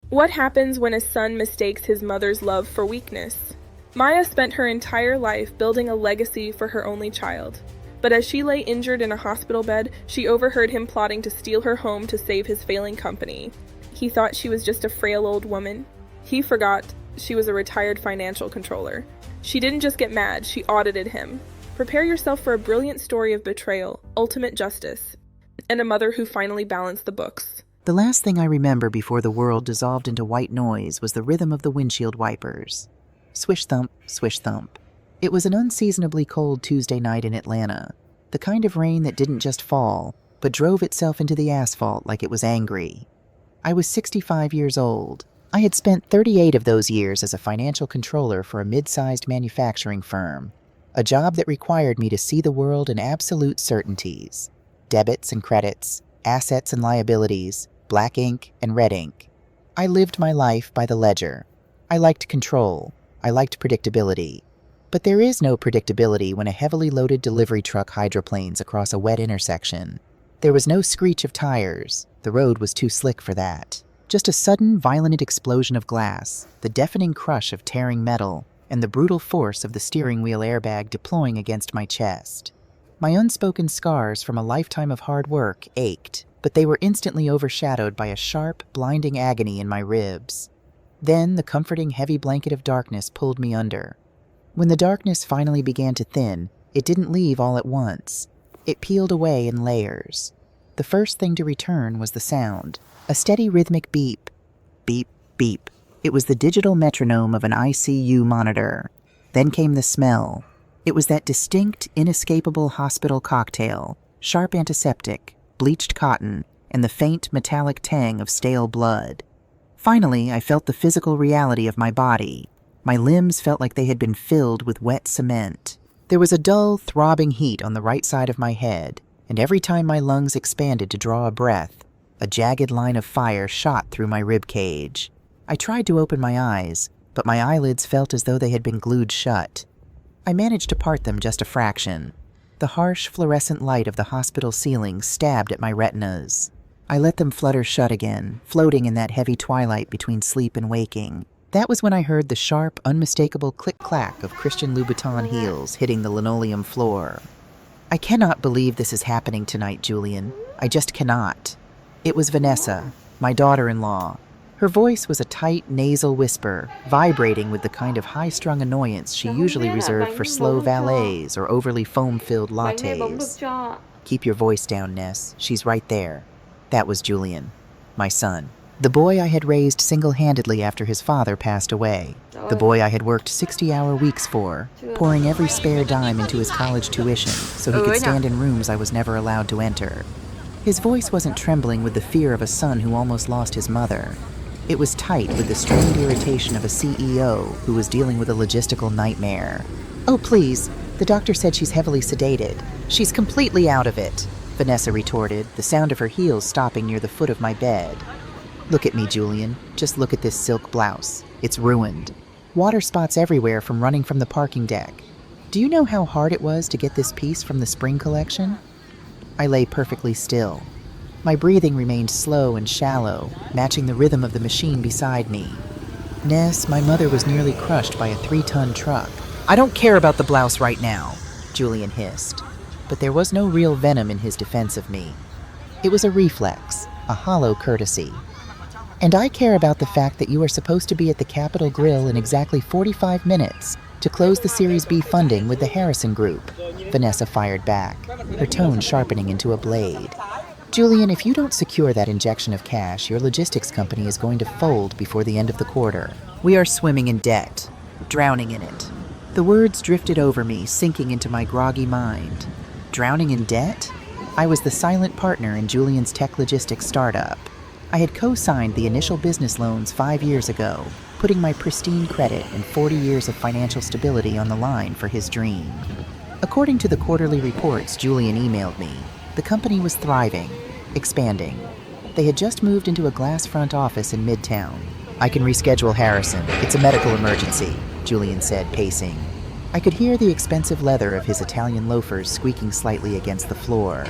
What happens when a son mistakes his mother's love for weakness? Maya spent her entire life building a legacy for her only child. But as she lay injured in a hospital bed, she overheard him plotting to steal her home to save his failing company. He thought she was just a frail old woman. He forgot she was a retired financial controller. She didn't just get mad, she audited him. Prepare yourself for a brilliant story of betrayal, ultimate justice, and a mother who finally balanced the books. The last thing I remember before the world dissolved into white noise was the rhythm of the windshield wipers. Swish thump, swish thump. It was an unseasonably cold Tuesday night in Atlanta, the kind of rain that didn't just fall, but drove itself into the asphalt like it was angry. I was 65 years old. I had spent 38 of those years as a financial controller for a mid-sized manufacturing firm, a job that required me to see the world in absolute certainties. Debits and credits, assets and liabilities, black ink and red ink. I lived my life by the ledger. I liked control. I liked predictability. But there is no predictability when a heavily loaded delivery truck hydroplanes across a wet intersection. There was no screech of tires. The road was too slick for that. Just a sudden, violent explosion of glass, the deafening crush of tearing metal, and the brutal force of the steering wheel airbag deploying against my chest. My unspoken scars from a lifetime of hard work ached, but they were instantly overshadowed by a sharp, blinding agony in my ribs. Then the comforting, heavy blanket of darkness pulled me under. When the darkness finally began to thin, it didn't leave all at once. It peeled away in layers. The first thing to return was the sound, a steady rhythmic beep. Beep, beep. It was the digital metronome of an ICU monitor. Then came the smell. It was that distinct, inescapable hospital cocktail, sharp antiseptic, bleached cotton, and the faint, metallic tang of stale blood. Finally, I felt the physical reality of my body. My limbs felt like they had been filled with wet cement. There was a dull, throbbing heat on the right side of my head, and every time my lungs expanded to draw a breath, a jagged line of fire shot through my rib cage. I tried to open my eyes, but my eyelids felt as though they had been glued shut. I managed to part them just a fraction. The harsh, fluorescent light of the hospital ceiling stabbed at my retinas. I let them flutter shut again, floating in that heavy twilight between sleep and waking. That was when I heard the sharp, unmistakable click-clack of Christian Louboutin heels hitting the linoleum floor. I cannot believe this is happening tonight, Julian. I just cannot. It was Vanessa, my daughter-in-law. Her voice was a tight, nasal whisper, vibrating with the kind of high-strung annoyance she usually reserved for slow valets or overly foam-filled lattes. Keep your voice down, Ness. She's right there. That was Julian, my son. The boy I had raised single-handedly after his father passed away. The boy I had worked 60-hour weeks for, pouring every spare dime into his college tuition so he could stand in rooms I was never allowed to enter. His voice wasn't trembling with the fear of a son who almost lost his mother. It was tight with the strained irritation of a CEO who was dealing with a logistical nightmare. "Oh, please. The doctor said she's heavily sedated. She's completely out of it," Vanessa retorted, the sound of her heels stopping near the foot of my bed. "Look at me, Julian. Just look at this silk blouse. It's ruined. Water spots everywhere from running from the parking deck. Do you know how hard it was to get this piece from the spring collection?" I lay perfectly still. My breathing remained slow and shallow, matching the rhythm of the machine beside me. "Ness, my mother was nearly crushed by a 3-ton truck." "I don't care about the blouse right now," Julian hissed. But there was no real venom in his defense of me. It was a reflex, a hollow courtesy. "And I care about the fact that you are supposed to be at the Capitol Grill in exactly 45 minutes to close the Series B funding with the Harrison Group," Vanessa fired back, her tone sharpening into a blade. "Julian, if you don't secure that injection of cash, your logistics company is going to fold before the end of the quarter. We are swimming in debt, drowning in it." The words drifted over me, sinking into my groggy mind. Drowning in debt? I was the silent partner in Julian's tech logistics startup. I had co-signed the initial business loans 5 years ago, putting my pristine credit and 40 years of financial stability on the line for his dream. According to the quarterly reports Julian emailed me, the company was thriving, expanding. They had just moved into a glass front office in Midtown. "I can reschedule Harrison. It's a medical emergency," Julian said, pacing. I could hear the expensive leather of his Italian loafers squeaking slightly against the floor.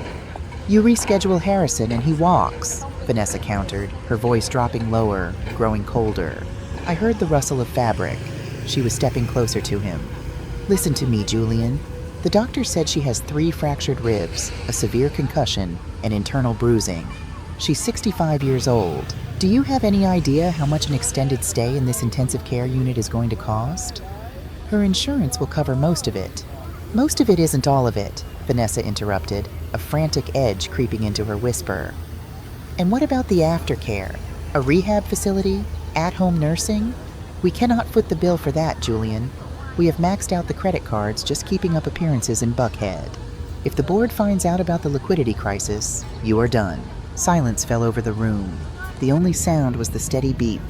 "You reschedule Harrison and he walks," Vanessa countered, her voice dropping lower, growing colder. I heard the rustle of fabric. She was stepping closer to him. Listen to me, Julian. The doctor said she has 3 fractured ribs, a severe concussion, and internal bruising. She's 65 years old. Do you have any idea how much an extended stay in this intensive care unit is going to cost? Her insurance will cover most of it. Most of it isn't all of it, Vanessa interrupted, a frantic edge creeping into her whisper. And what about the aftercare? A rehab facility? At-home nursing? We cannot foot the bill for that, Julian. We have maxed out the credit cards just keeping up appearances in Buckhead. If the board finds out about the liquidity crisis, you are done. Silence fell over the room. The only sound was the steady beep,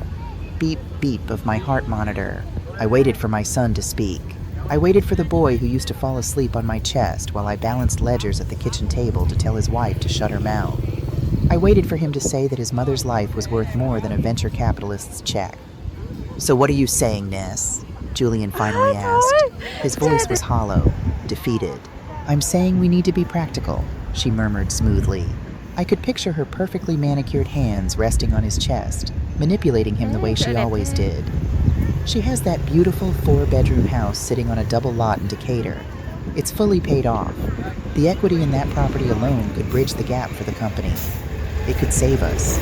beep, beep of my heart monitor. I waited for my son to speak. I waited for the boy who used to fall asleep on my chest while I balanced ledgers at the kitchen table to tell his wife to shut her mouth. I waited for him to say that his mother's life was worth more than a venture capitalist's check. So what are you saying, Ness? Julian finally asked. His voice was hollow, defeated. I'm saying we need to be practical, she murmured smoothly. I could picture her perfectly manicured hands resting on his chest, manipulating him the way she always did. She has that beautiful 4-bedroom house sitting on a double lot in Decatur. It's fully paid off. The equity in that property alone could bridge the gap for the company. It could save us.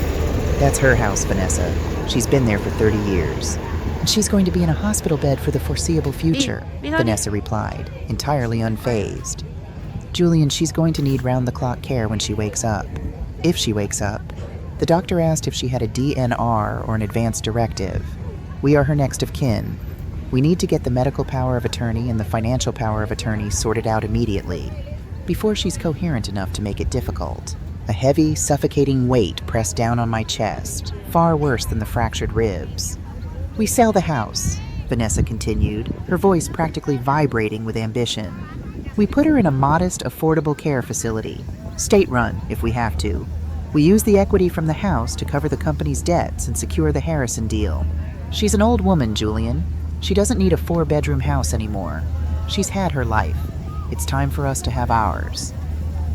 That's her house, Vanessa. She's been there for 30 years. And she's going to be in a hospital bed for the foreseeable future, Vanessa replied, entirely unfazed. Julian, she's going to need round-the-clock care when she wakes up. If she wakes up. The doctor asked if she had a DNR or an advance directive. We are her next of kin. We need to get the medical power of attorney and the financial power of attorney sorted out immediately, before she's coherent enough to make it difficult. A heavy, suffocating weight pressed down on my chest, far worse than the fractured ribs. We sell the house, Vanessa continued, her voice practically vibrating with ambition. We put her in a modest, affordable care facility, state-run if we have to. We use the equity from the house to cover the company's debts and secure the Harrison deal. She's an old woman, Julian. She doesn't need a 4-bedroom house anymore. She's had her life. It's time for us to have ours.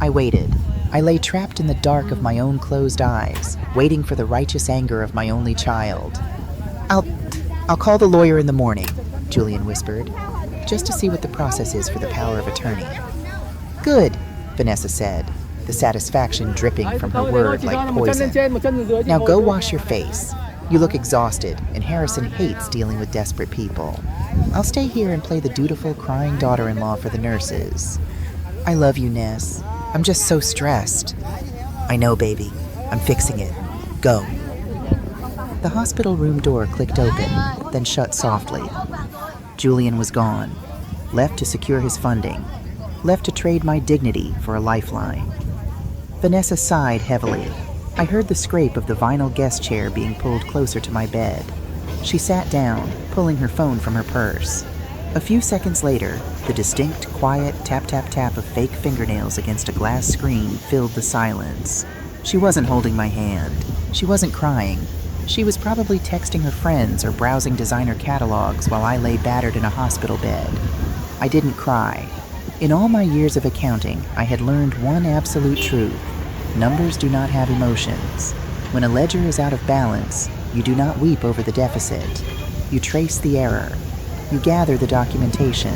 I waited. I lay trapped in the dark of my own closed eyes, waiting for the righteous anger of my only child. I'll call the lawyer in the morning, Julian whispered, just to see what the process is for the power of attorney. Good, Vanessa said, the satisfaction dripping from her word like poison. Now go wash your face. You look exhausted, and Harrison hates dealing with desperate people. I'll stay here and play the dutiful, crying daughter-in-law for the nurses. I love you, Ness. I'm just so stressed. I know, baby. I'm fixing it. Go. The hospital room door clicked open, then shut softly. Julian was gone, left to secure his funding, left to trade my dignity for a lifeline. Vanessa sighed heavily. I heard the scrape of the vinyl guest chair being pulled closer to my bed. She sat down, pulling her phone from her purse. A few seconds later, the distinct, quiet tap-tap-tap of fake fingernails against a glass screen filled the silence. She wasn't holding my hand. She wasn't crying. She was probably texting her friends or browsing designer catalogs while I lay battered in a hospital bed. I didn't cry. In all my years of accounting, I had learned one absolute truth. Numbers do not have emotions. When a ledger is out of balance, you do not weep over the deficit. You trace the error. You gather the documentation.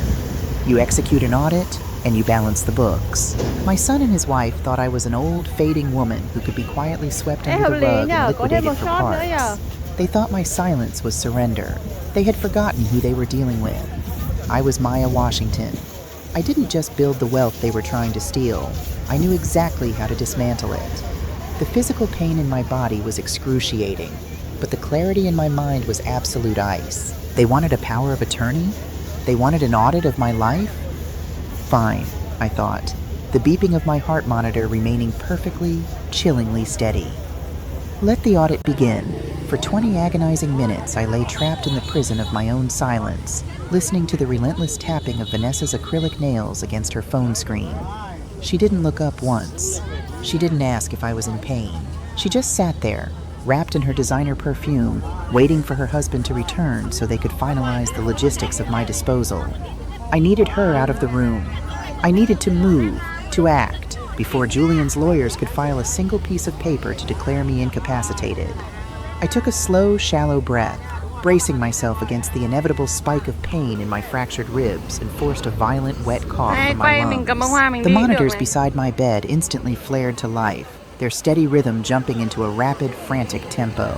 You execute an audit, and you balance the books. My son and his wife thought I was an old, fading woman who could be quietly swept under the rug and liquidated for parts. They thought my silence was surrender. They had forgotten who they were dealing with. I was Maya Washington. I didn't just build the wealth they were trying to steal. I knew exactly how to dismantle it. The physical pain in my body was excruciating, but the clarity in my mind was absolute ice. They wanted a power of attorney? They wanted an audit of my life? Fine, I thought, the beeping of my heart monitor remaining perfectly, chillingly steady. Let the audit begin. For 20 agonizing minutes, I lay trapped in the prison of my own silence, listening to the relentless tapping of Vanessa's acrylic nails against her phone screen. She didn't look up once. She didn't ask if I was in pain. She just sat there, wrapped in her designer perfume, waiting for her husband to return so they could finalize the logistics of my disposal. I needed her out of the room. I needed to move, to act. before Julian's lawyers could file a single piece of paper to declare me incapacitated. I took a slow, shallow breath, bracing myself against the inevitable spike of pain in my fractured ribs and forced a violent, wet cough from my lungs. The monitors beside my bed instantly flared to life, their steady rhythm jumping into a rapid, frantic tempo.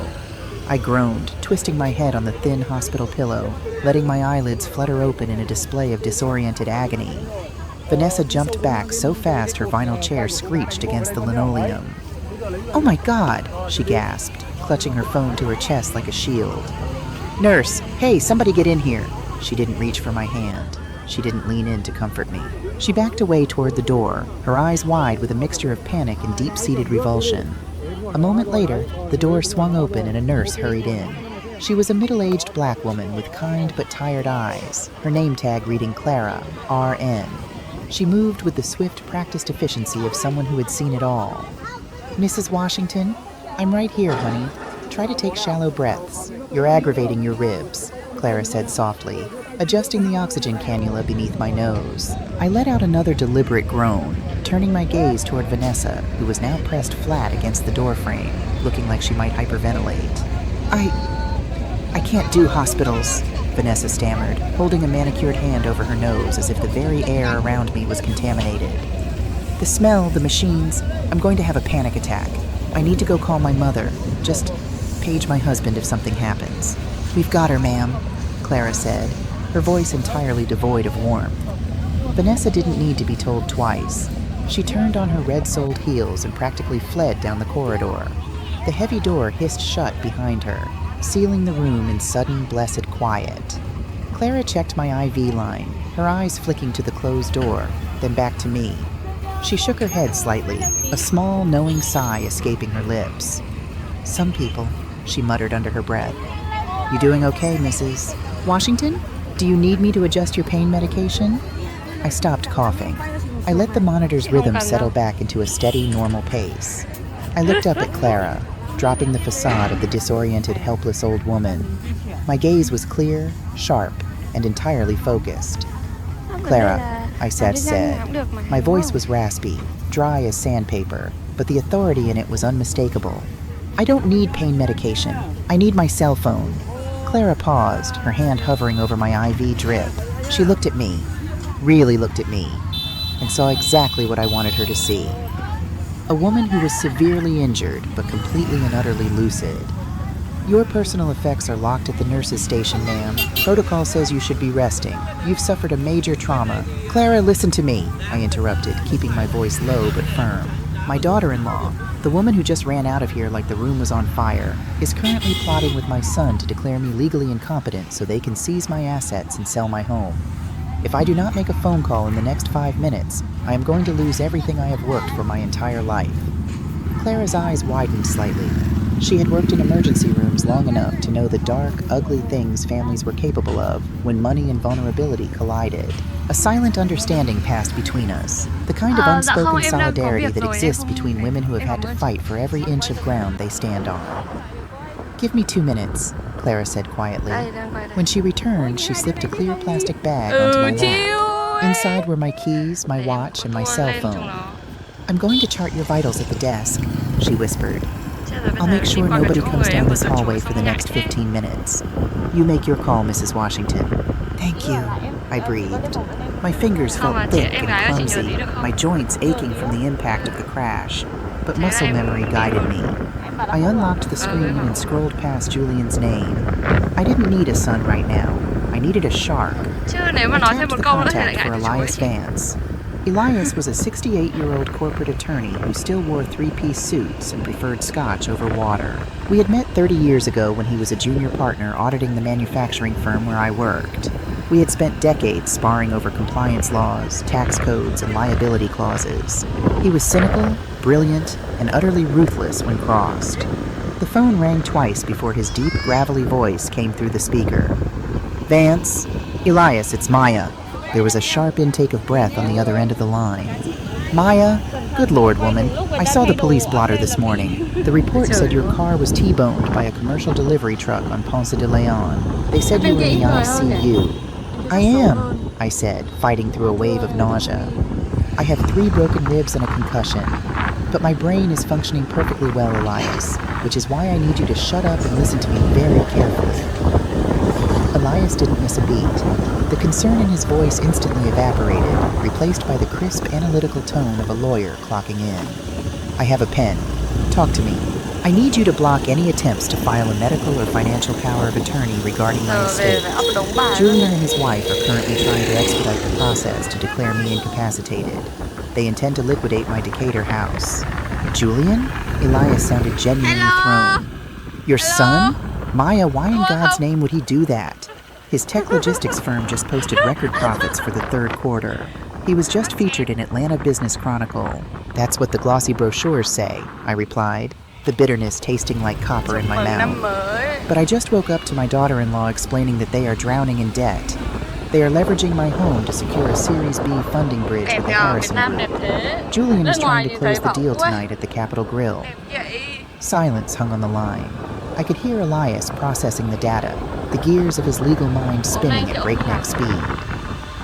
I groaned, twisting my head on the thin hospital pillow, letting my eyelids flutter open in a display of disoriented agony. Vanessa jumped back so fast her vinyl chair screeched against the linoleum. "Oh my God," she gasped, clutching her phone to her chest like a shield. "Nurse, hey, somebody get in here." She didn't reach for my hand. She didn't lean in to comfort me. She backed away toward the door, her eyes wide with a mixture of panic and deep-seated revulsion. A moment later, the door swung open and a nurse hurried in. She was a middle-aged black woman with kind but tired eyes, her name tag reading Clara, RN. She moved with the swift, practiced efficiency of someone who had seen it all. "Mrs. Washington, I'm right here, honey. Try to take shallow breaths. You're aggravating your ribs," Clara said softly, adjusting the oxygen cannula beneath my nose. I let out another deliberate groan, turning my gaze toward Vanessa, who was now pressed flat against the doorframe, looking like she might hyperventilate. I can't do hospitals," Vanessa stammered, holding a manicured hand over her nose as if the very air around me was contaminated. "The smell, the machines, I'm going to have a panic attack. I need to go call my mother. Just page my husband if something happens." "We've got her, ma'am," Clara said, her voice entirely devoid of warmth. Vanessa didn't need to be told twice. She turned on her red-soled heels and practically fled down the corridor. The heavy door hissed shut behind her, sealing the room in sudden, blessed quiet. Clara checked my IV line, her eyes flicking to the closed door, then back to me. She shook her head slightly, a small, knowing sigh escaping her lips. "Some people," she muttered under her breath. "You doing okay, Mrs. Washington? Do you need me to adjust your pain medication?" I stopped coughing. I let the monitor's rhythm settle back into a steady, normal pace. I looked up at Clara, dropping the facade of the disoriented, helpless old woman. My gaze was clear, sharp, and entirely focused. "Clara," I said. My voice was raspy, dry as sandpaper, but the authority in it was unmistakable. "I don't need pain medication. I need my cell phone." Clara paused, her hand hovering over my IV drip. She looked at me, really looked at me, and saw exactly what I wanted her to see. A woman who was severely injured, but completely and utterly lucid. "Your personal effects are locked at the nurse's station, ma'am. Protocol says you should be resting. You've suffered a major trauma." "Clara, listen to me," I interrupted, keeping my voice low but firm. "My daughter-in-law, the woman who just ran out of here like the room was on fire, is currently plotting with my son to declare me legally incompetent so they can seize my assets and sell my home. If I do not make a phone call in the next 5 minutes, I am going to lose everything I have worked for my entire life." Clara's eyes widened slightly. She had worked in emergency rooms long enough to know the dark, ugly things families were capable of when money and vulnerability collided. A silent understanding passed between us, the kind of unspoken solidarity that exists between women who have had to fight for every inch of ground they stand on. "Give me 2 minutes," Clara said quietly. When she returned, she slipped a clear plastic bag onto my lap. Inside were my keys, my watch, and my cell phone. "I'm going to chart your vitals at the desk," she whispered. "I'll make sure nobody comes down this hallway for the next 15 minutes. You make your call, Mrs. Washington." "Thank you," I breathed. My fingers felt thick and clumsy, my joints aching from the impact of the crash, but muscle memory guided me. I unlocked the screen and scrolled past Julian's name. I didn't need a son right now. I needed a shark. I tapped the contact for Elias Vance. Elias was a 68-year-old corporate attorney who still wore three-piece suits and preferred scotch over water. We had met 30 years ago when he was a junior partner auditing the manufacturing firm where I worked. We had spent decades sparring over compliance laws, tax codes, and liability clauses. He was cynical, brilliant, and utterly ruthless when crossed. The phone rang twice before his deep, gravelly voice came through the speaker. "Vance? Elias, it's Maya." There was a sharp intake of breath on the other end of the line. "Maya? Good Lord, woman. I saw the police blotter this morning. The report said your car was T-boned by a commercial delivery truck on Ponce de Leon. They said you were in the ICU. "I am," I said, fighting through a wave of nausea. I have 3 broken ribs and a concussion. But my brain is functioning perfectly well, Elias, which is why I need you to shut up and listen to me very carefully. Elias didn't miss a beat. The concern in his voice instantly evaporated, replaced by the crisp, analytical tone of a lawyer clocking in. I have a pen. Talk to me. I need you to block any attempts to file a medical or financial power of attorney regarding my estate. Julian and his wife are currently trying to expedite the process to declare me incapacitated. They intend to liquidate my Decatur house. Julian? Elias sounded genuinely thrown. Your son? Maya, why in God's name would he do that? His tech logistics firm just posted record profits for the 3rd quarter. He was just featured in Atlanta Business Chronicle. That's what the glossy brochures say, I replied, the bitterness tasting like copper in my mouth. But I just woke up to my daughter-in-law explaining that they are drowning in debt. They are leveraging my home to secure a Series B funding bridge with the Harrison Group. Julian is trying to close the deal tonight at the Capitol Grill. Silence hung on the line. I could hear Elias processing the data, the gears of his legal mind spinning at breakneck speed.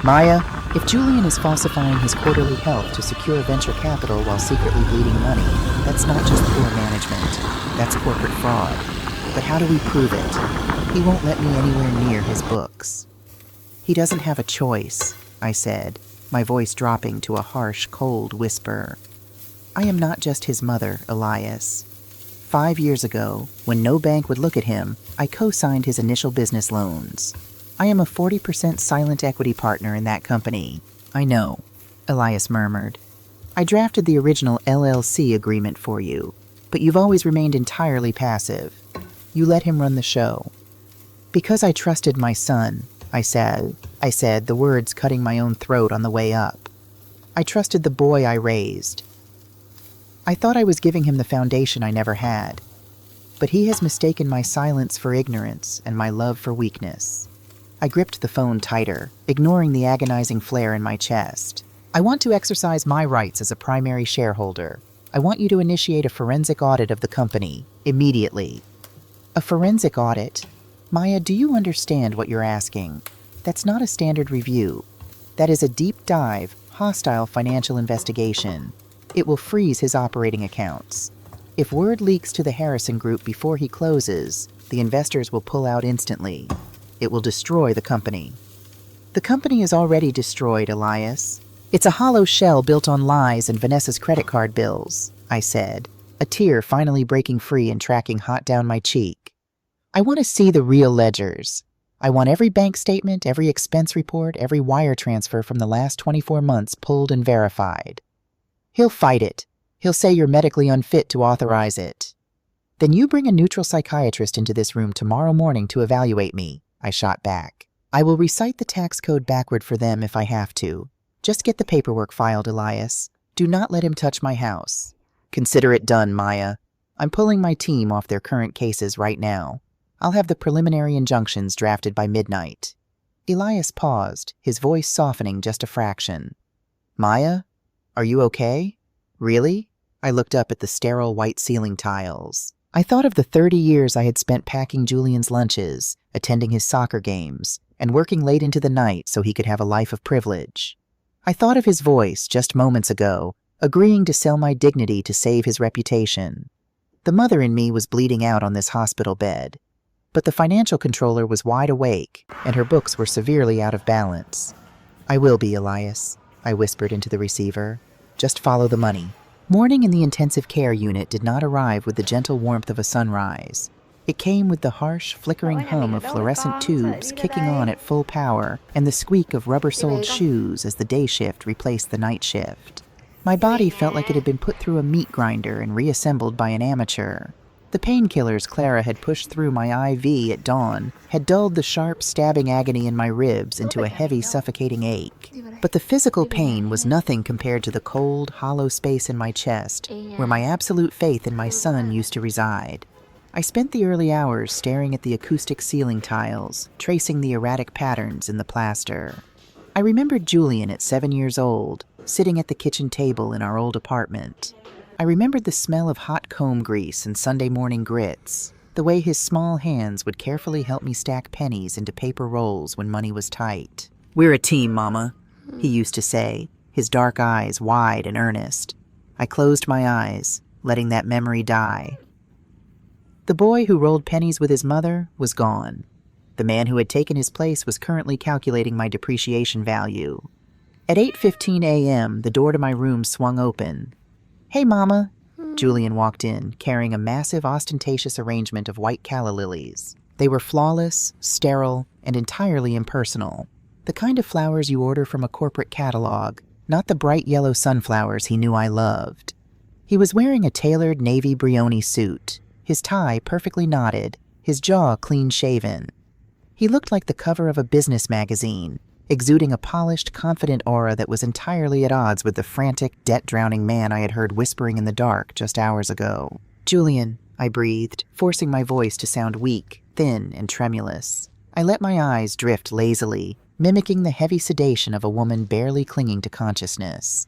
Maya, if Julian is falsifying his quarterly health to secure venture capital while secretly bleeding money, that's not just poor management, that's corporate fraud. But how do we prove it? He won't let me anywhere near his books. He doesn't have a choice, I said, my voice dropping to a harsh, cold whisper. I am not just his mother, Elias. 5 years ago, when no bank would look at him, I co-signed his initial business loans. I am a 40% silent equity partner in that company. I know, Elias murmured. I drafted the original LLC agreement for you, but you've always remained entirely passive. You let him run the show. Because I trusted my son, I said, the words cutting my own throat on the way up. I trusted the boy I raised. I thought I was giving him the foundation I never had. But he has mistaken my silence for ignorance and my love for weakness. I gripped the phone tighter, ignoring the agonizing flare in my chest. I want to exercise my rights as a primary shareholder. I want you to initiate a forensic audit of the company, immediately. A forensic audit? Maya, do you understand what you're asking? That's not a standard review. That is a deep dive, hostile financial investigation. It will freeze his operating accounts. If word leaks to the Harrison Group before he closes, the investors will pull out instantly. It will destroy the company. The company is already destroyed, Elias. It's a hollow shell built on lies and Vanessa's credit card bills, I said, a tear finally breaking free and tracking hot down my cheek. I want to see the real ledgers. I want every bank statement, every expense report, every wire transfer from the last 24 months pulled and verified. He'll fight it. He'll say you're medically unfit to authorize it. Then you bring a neutral psychiatrist into this room tomorrow morning to evaluate me, I shot back. I will recite the tax code backward for them if I have to. Just get the paperwork filed, Elias. Do not let him touch my house. Consider it done, Maya. I'm pulling my team off their current cases right now. I'll have the preliminary injunctions drafted by midnight. Elias paused, his voice softening just a fraction. Maya? Are you okay? Really? I looked up at the sterile white ceiling tiles. I thought of the 30 years I had spent packing Julian's lunches, attending his soccer games, and working late into the night so he could have a life of privilege. I thought of his voice just moments ago, agreeing to sell my dignity to save his reputation. The mother in me was bleeding out on this hospital bed. But the financial controller was wide awake, and her books were severely out of balance. I will be, Elias, I whispered into the receiver. Just follow the money. Morning in the intensive care unit did not arrive with the gentle warmth of a sunrise. It came with the harsh, flickering hum of fluorescent tubes kicking on at full power and the squeak of rubber-soled shoes as the day shift replaced the night shift. My body felt like it had been put through a meat grinder and reassembled by an amateur. The painkillers Clara had pushed through my IV at dawn had dulled the sharp, stabbing agony in my ribs into a heavy, suffocating ache. But the physical pain was nothing compared to the cold, hollow space in my chest, where my absolute faith in my son used to reside. I spent the early hours staring at the acoustic ceiling tiles, tracing the erratic patterns in the plaster. I remembered Julian at 7 years old, sitting at the kitchen table in our old apartment. I remembered the smell of hot comb grease and Sunday morning grits, the way his small hands would carefully help me stack pennies into paper rolls when money was tight. "We're a team, Mama," he used to say, his dark eyes wide and earnest. I closed my eyes, letting that memory die. The boy who rolled pennies with his mother was gone. The man who had taken his place was currently calculating my depreciation value. At 8:15 a.m., the door to my room swung open. "Hey, Mama." Julian walked in, carrying a massive, ostentatious arrangement of white calla lilies. They were flawless, sterile, and entirely impersonal. The kind of flowers you order from a corporate catalog, not the bright yellow sunflowers he knew I loved. He was wearing a tailored navy Brioni suit, his tie perfectly knotted, his jaw clean-shaven. He looked like the cover of a business magazine, exuding a polished, confident aura that was entirely at odds with the frantic, debt-drowning man I had heard whispering in the dark just hours ago. "Julian," I breathed, forcing my voice to sound weak, thin, and tremulous. I let my eyes drift lazily, mimicking the heavy sedation of a woman barely clinging to consciousness.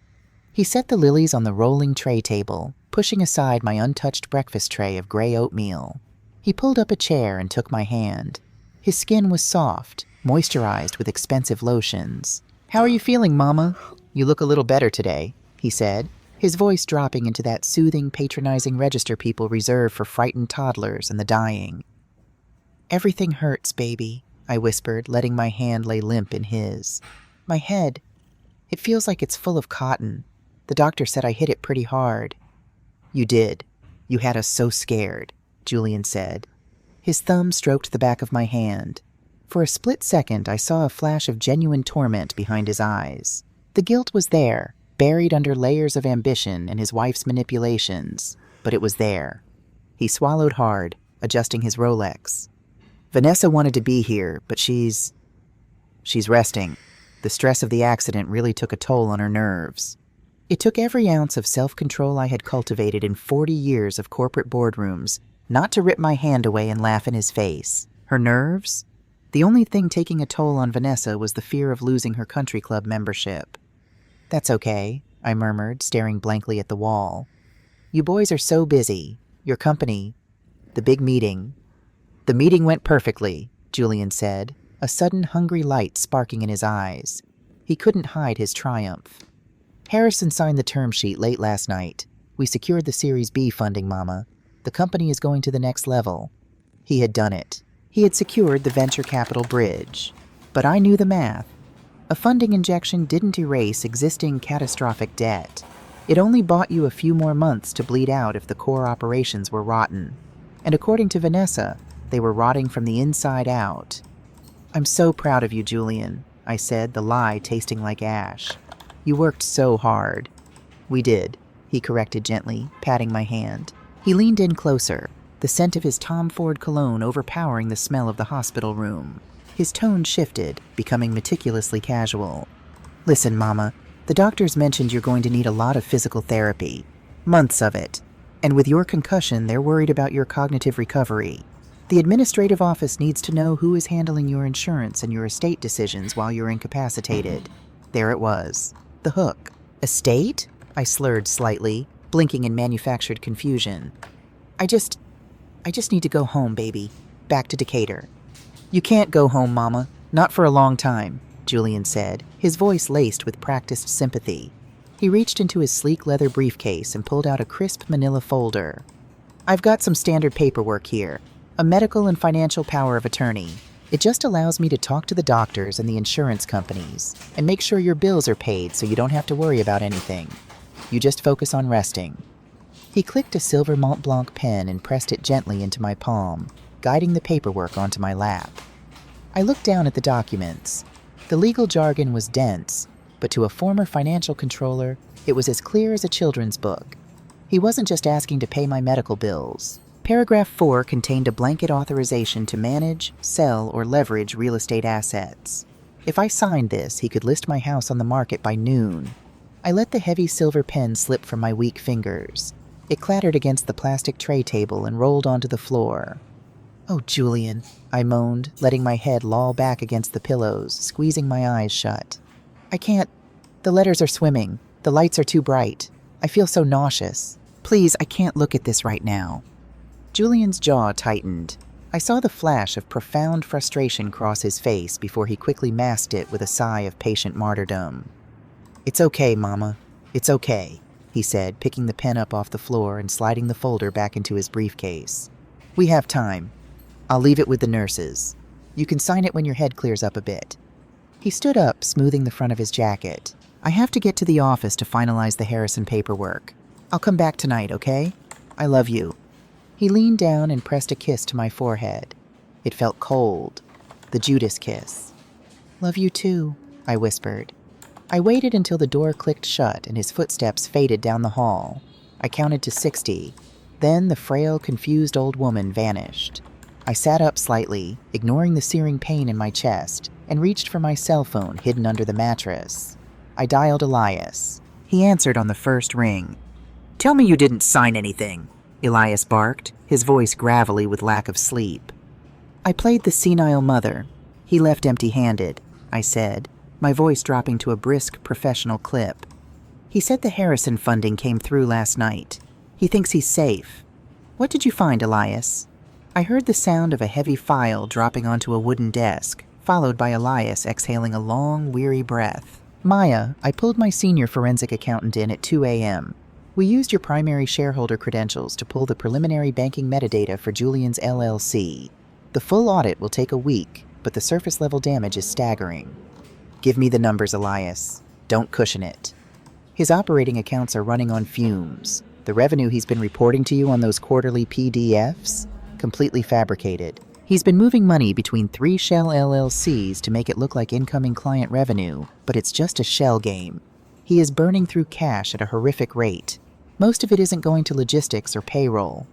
He set the lilies on the rolling tray table, pushing aside my untouched breakfast tray of gray oatmeal. He pulled up a chair and took my hand. His skin was soft, moisturized with expensive lotions. "How are you feeling, Mama? You look a little better today," he said, his voice dropping into that soothing, patronizing register people reserve for frightened toddlers and the dying. "Everything hurts, baby," I whispered, letting my hand lay limp in his. "My head, it feels like it's full of cotton. The doctor said I hit it pretty hard." "You did. You had us so scared," Julian said. His thumb stroked the back of my hand. For a split second, I saw a flash of genuine torment behind his eyes. The guilt was there, buried under layers of ambition and his wife's manipulations, but it was there. He swallowed hard, adjusting his Rolex. "Vanessa wanted to be here, but she's resting. The stress of the accident really took a toll on her nerves." It took every ounce of self-control I had cultivated in 40 years of corporate boardrooms not to rip my hand away and laugh in his face. Her nerves? The only thing taking a toll on Vanessa was the fear of losing her country club membership. "That's okay," I murmured, staring blankly at the wall. "You boys are so busy. Your company. The big meeting." "The meeting went perfectly," Julian said, a sudden hungry light sparking in his eyes. He couldn't hide his triumph. "Harrison signed the term sheet late last night. We secured the Series B funding, Mama. The company is going to the next level." He had done it. He had secured the venture capital bridge. But I knew the math. A funding injection didn't erase existing catastrophic debt. It only bought you a few more months to bleed out if the core operations were rotten. And according to Vanessa, they were rotting from the inside out. "I'm so proud of you, Julian," I said, the lie tasting like ash. "You worked so hard." "We did," he corrected gently, patting my hand. He leaned in closer, the scent of his Tom Ford cologne overpowering the smell of the hospital room. His tone shifted, becoming meticulously casual. "Listen, Mama, the doctors mentioned you're going to need a lot of physical therapy. Months of it. And with your concussion, they're worried about your cognitive recovery. The administrative office needs to know who is handling your insurance and your estate decisions while you're incapacitated." There it was. The hook. "Estate?" I slurred slightly, blinking in manufactured confusion. I just need to go home, baby. Back to Decatur." "You can't go home, Mama. Not for a long time," Julian said, his voice laced with practiced sympathy. He reached into his sleek leather briefcase and pulled out a crisp manila folder. "I've got some standard paperwork here. A medical and financial power of attorney. It just allows me to talk to the doctors and the insurance companies and make sure your bills are paid so you don't have to worry about anything. You just focus on resting." He clicked a silver Mont Blanc pen and pressed it gently into my palm, guiding the paperwork onto my lap. I looked down at the documents. The legal jargon was dense, but to a former financial controller, it was as clear as a children's book. He wasn't just asking to pay my medical bills. Paragraph 4 contained a blanket authorization to manage, sell, or leverage real estate assets. If I signed this, he could list my house on the market by noon. I let the heavy silver pen slip from my weak fingers. It clattered against the plastic tray table and rolled onto the floor. "Oh, Julian," I moaned, letting my head loll back against the pillows, squeezing my eyes shut. "I can't. The letters are swimming. The lights are too bright. I feel so nauseous. Please, I can't look at this right now." Julian's jaw tightened. I saw the flash of profound frustration cross his face before he quickly masked it with a sigh of patient martyrdom. It's okay, Mama. It's okay, he said, picking the pen up off the floor and sliding the folder back into his briefcase. We have time. I'll leave it with the nurses. You can sign it when your head clears up a bit. He stood up, smoothing the front of his jacket. I have to get to the office to finalize the Harrison paperwork. I'll come back tonight, okay? I love you. He leaned down and pressed a kiss to my forehead. It felt cold. The Judas kiss. Love you too, I whispered. I waited until the door clicked shut and his footsteps faded down the hall. I counted to 60. Then the frail, confused old woman vanished. I sat up slightly, ignoring the searing pain in my chest, and reached for my cell phone hidden under the mattress. I dialed Elias. He answered on the first ring. Tell me you didn't sign anything, Elias barked, his voice gravelly with lack of sleep. I played the senile mother. He left empty-handed, I said, my voice dropping to a brisk, professional clip. He said the Harrison funding came through last night. He thinks he's safe. What did you find, Elias? I heard the sound of a heavy file dropping onto a wooden desk, followed by Elias exhaling a long, weary breath. Maya, I pulled my senior forensic accountant in at 2 a.m. We used your primary shareholder credentials to pull the preliminary banking metadata for Julian's LLC. The full audit will take a week, but the surface-level damage is staggering. Give me the numbers, Elias. Don't cushion it. His operating accounts are running on fumes. The revenue he's been reporting to you on those quarterly PDFs? Completely fabricated. He's been moving money between 3 shell LLCs to make it look like incoming client revenue, but it's just a shell game. He is burning through cash at a horrific rate. Most of it isn't going to logistics or payroll.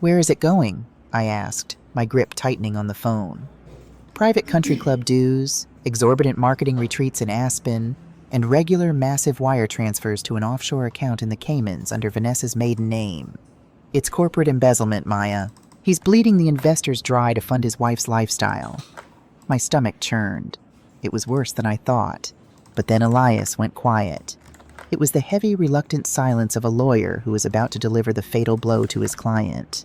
Where is it going? I asked, my grip tightening on the phone. Private country club dues, exorbitant marketing retreats in Aspen, and regular massive wire transfers to an offshore account in the Caymans under Vanessa's maiden name. It's corporate embezzlement, Maya. He's bleeding the investors dry to fund his wife's lifestyle. My stomach churned. It was worse than I thought. But then Elias went quiet. It was the heavy, reluctant silence of a lawyer who was about to deliver the fatal blow to his client.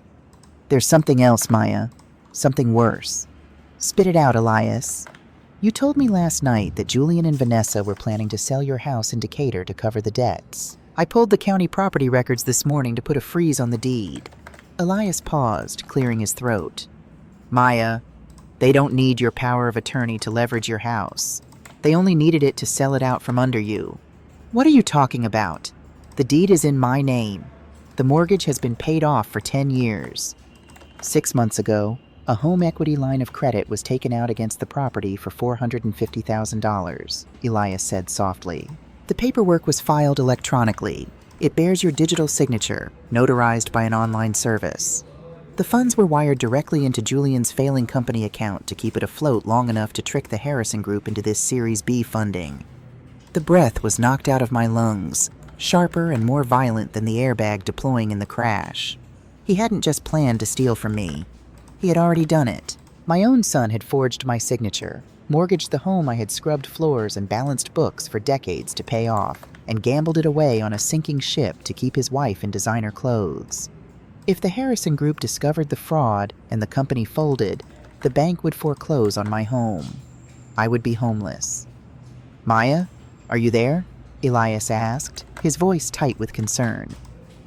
There's something else, Maya. Something worse. Spit it out, Elias. You told me last night that Julian and Vanessa were planning to sell your house in Decatur to cover the debts. I pulled the county property records this morning to put a freeze on the deed. Elias paused, clearing his throat. Maya, they don't need your power of attorney to leverage your house. They only needed it to sell it out from under you. What are you talking about? The deed is in my name. The mortgage has been paid off for 10 years. 6 months ago, a home equity line of credit was taken out against the property for $450,000, Elias said softly. The paperwork was filed electronically. It bears your digital signature, notarized by an online service. The funds were wired directly into Julian's failing company account to keep it afloat long enough to trick the Harrison Group into this Series B funding. The breath was knocked out of my lungs, sharper and more violent than the airbag deploying in the crash. He hadn't just planned to steal from me. He had already done it. My own son had forged my signature, mortgaged the home I had scrubbed floors and balanced books for decades to pay off, and gambled it away on a sinking ship to keep his wife in designer clothes. If the Harrison Group discovered the fraud and the company folded, the bank would foreclose on my home. I would be homeless. Maya, are you there? Elias asked, his voice tight with concern.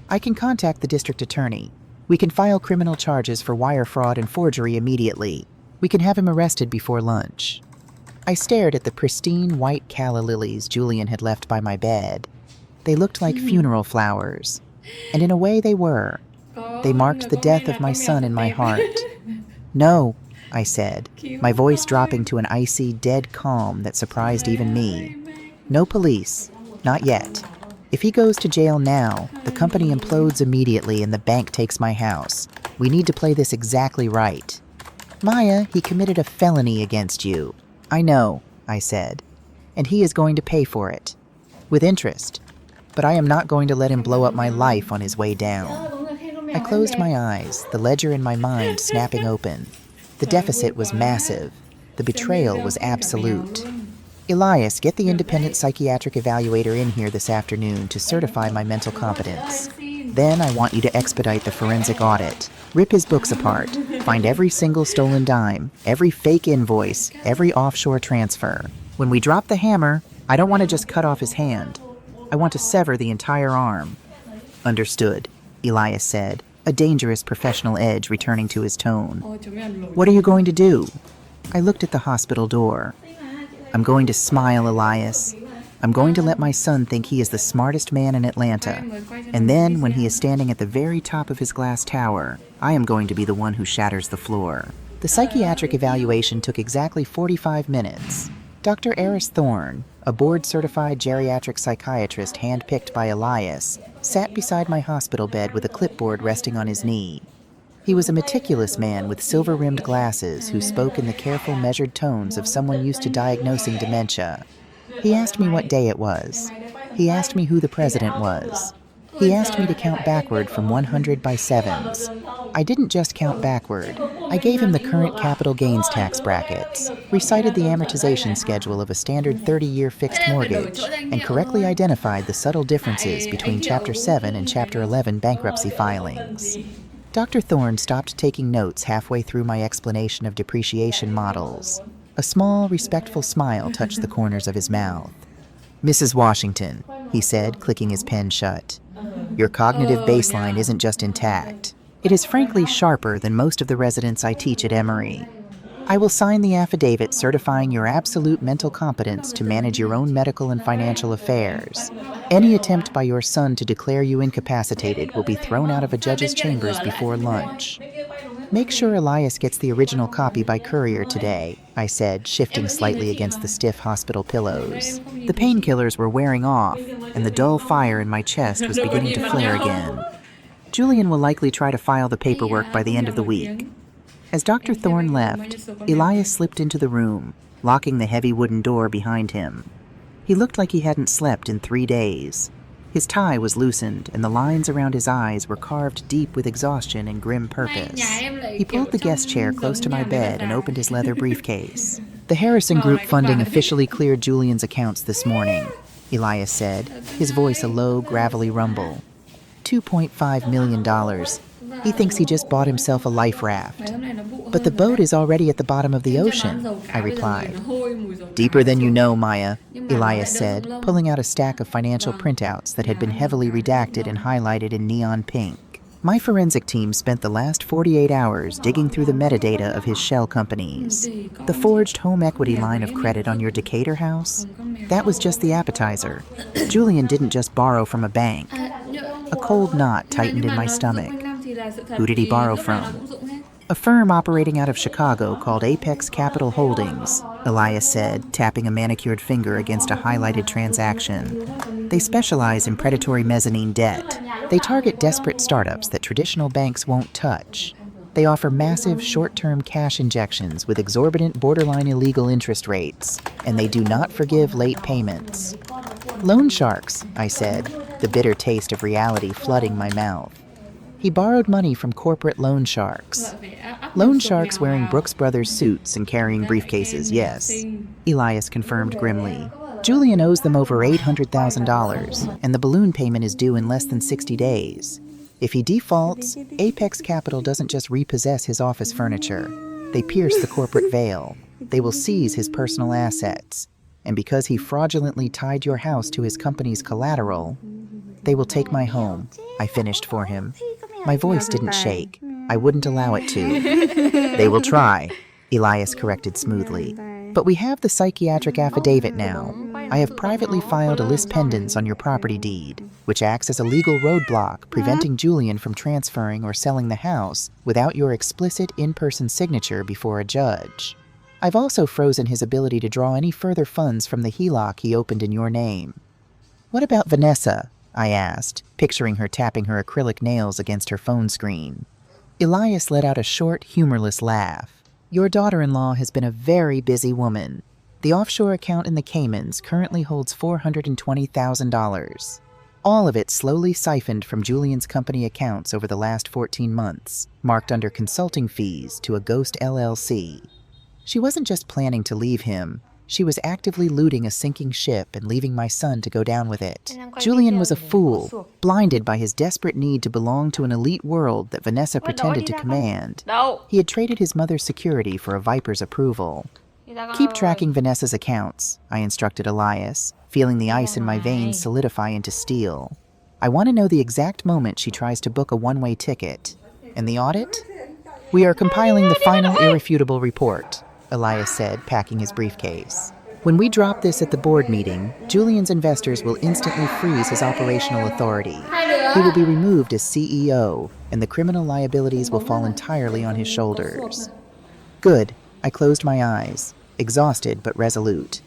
I can contact the district attorney. We can file criminal charges for wire fraud and forgery immediately. We can have him arrested before lunch. I stared at the pristine white calla lilies Julian had left by my bed. They looked like funeral flowers, and in a way they were. They marked the death of my son in my heart. No, I said, my voice dropping to an icy, dead calm that surprised even me. No police, not yet. If he goes to jail now, the company implodes immediately and the bank takes my house. We need to play this exactly right. Maya, he committed a felony against you. I know, I said, and he is going to pay for it. With interest. But I am not going to let him blow up my life on his way down. I closed my eyes, the ledger in my mind snapping open. The deficit was massive. The betrayal was absolute. Elias, get the independent psychiatric evaluator in here this afternoon to certify my mental competence. Then I want you to expedite the forensic audit. Rip his books apart. Find every single stolen dime, every fake invoice, every offshore transfer. When we drop the hammer, I don't want to just cut off his hand. I want to sever the entire arm. Understood, Elias said, a dangerous professional edge returning to his tone. What are you going to do? I looked at the hospital door. I'm going to smile, Elias. I'm going to let my son think he is the smartest man in Atlanta. And then, when he is standing at the very top of his glass tower, I am going to be the one who shatters the floor. The psychiatric evaluation took exactly 45 minutes. Dr. Eris Thorne, a board-certified geriatric psychiatrist handpicked by Elias, sat beside my hospital bed with a clipboard resting on his knee. He was a meticulous man with silver-rimmed glasses who spoke in the careful, measured tones of someone used to diagnosing dementia. He asked me what day it was. He asked me who the president was. He asked me to count backward from 100 by sevens. I didn't just count backward. I gave him the current capital gains tax brackets, recited the amortization schedule of a standard 30-year fixed mortgage, and correctly identified the subtle differences between Chapter 7 and Chapter 11 bankruptcy filings. Dr. Thorne stopped taking notes halfway through my explanation of depreciation models. A small, respectful smile touched the corners of his mouth. Mrs. Washington, he said, clicking his pen shut. Your cognitive baseline isn't just intact. It is frankly sharper than most of the residents I teach at Emory. I will sign the affidavit certifying your absolute mental competence to manage your own medical and financial affairs. Any attempt by your son to declare you incapacitated will be thrown out of a judge's chambers before lunch. Make sure Elias gets the original copy by courier today, I said, shifting slightly against the stiff hospital pillows. The painkillers were wearing off, and the dull fire in my chest was beginning to flare again. Julian will likely try to file the paperwork by the end of the week. As Dr. Thorne left, Elias slipped into the room, locking the heavy wooden door behind him. He looked like he hadn't slept in 3 days. His tie was loosened, and the lines around his eyes were carved deep with exhaustion and grim purpose. He pulled the guest chair close to my bed and opened his leather briefcase. The Harrison Group funding officially cleared Julian's accounts this morning, Elias said, his voice a low, gravelly rumble. $2.5 million. He thinks he just bought himself a life raft. But the boat is already at the bottom of the ocean, I replied. Deeper than you know, Maya, Elias said, pulling out a stack of financial printouts that had been heavily redacted and highlighted in neon pink. My forensic team spent the last 48 hours digging through the metadata of his shell companies. The forged home equity line of credit on your Decatur house? That was just the appetizer. Julian didn't just borrow from a bank. A cold knot tightened in my stomach. Who did he borrow from? A firm operating out of Chicago called Apex Capital Holdings, Elias said, tapping a manicured finger against a highlighted transaction. They specialize in predatory mezzanine debt. They target desperate startups that traditional banks won't touch. They offer massive short-term cash injections with exorbitant borderline illegal interest rates, and they do not forgive late payments. Loan sharks, I said, the bitter taste of reality flooding my mouth. He borrowed money from corporate loan sharks. Loan sharks wearing Brooks Brothers suits and carrying briefcases, yes, Elias confirmed grimly. Julian owes them over $800,000, and the balloon payment is due in less than 60 days. If he defaults, Apex Capital doesn't just repossess his office furniture. They pierce the corporate veil. They will seize his personal assets. And because he fraudulently tied your house to his company's collateral, they will take my home, I finished for him. My voice didn't shake. I wouldn't allow it to. They will try, Elias corrected smoothly. But we have the psychiatric affidavit now. I have privately filed a lis pendens on your property deed, which acts as a legal roadblock preventing Julian from transferring or selling the house without your explicit in-person signature before a judge. I've also frozen his ability to draw any further funds from the HELOC he opened in your name. What about Vanessa? I asked, picturing her tapping her acrylic nails against her phone screen. Elias let out a short, humorless laugh. Your daughter-in-law has been a very busy woman. The offshore account in the Caymans currently holds $420,000. All of it slowly siphoned from Julian's company accounts over the last 14 months, marked under consulting fees to a ghost LLC. She wasn't just planning to leave him. She was actively looting a sinking ship and leaving my son to go down with it. Julian was a fool, blinded by his desperate need to belong to an elite world that Vanessa pretended to command. He had traded his mother's security for a viper's approval. Keep tracking Vanessa's accounts, I instructed Elias, feeling the ice in my veins solidify into steel. I want to know the exact moment she tries to book a one-way ticket. And the audit? We are compiling the final irrefutable report, Elias said, packing his briefcase. When we drop this at the board meeting, Julian's investors will instantly freeze his operational authority. He will be removed as CEO, and the criminal liabilities will fall entirely on his shoulders. Good. I closed my eyes, exhausted but resolute.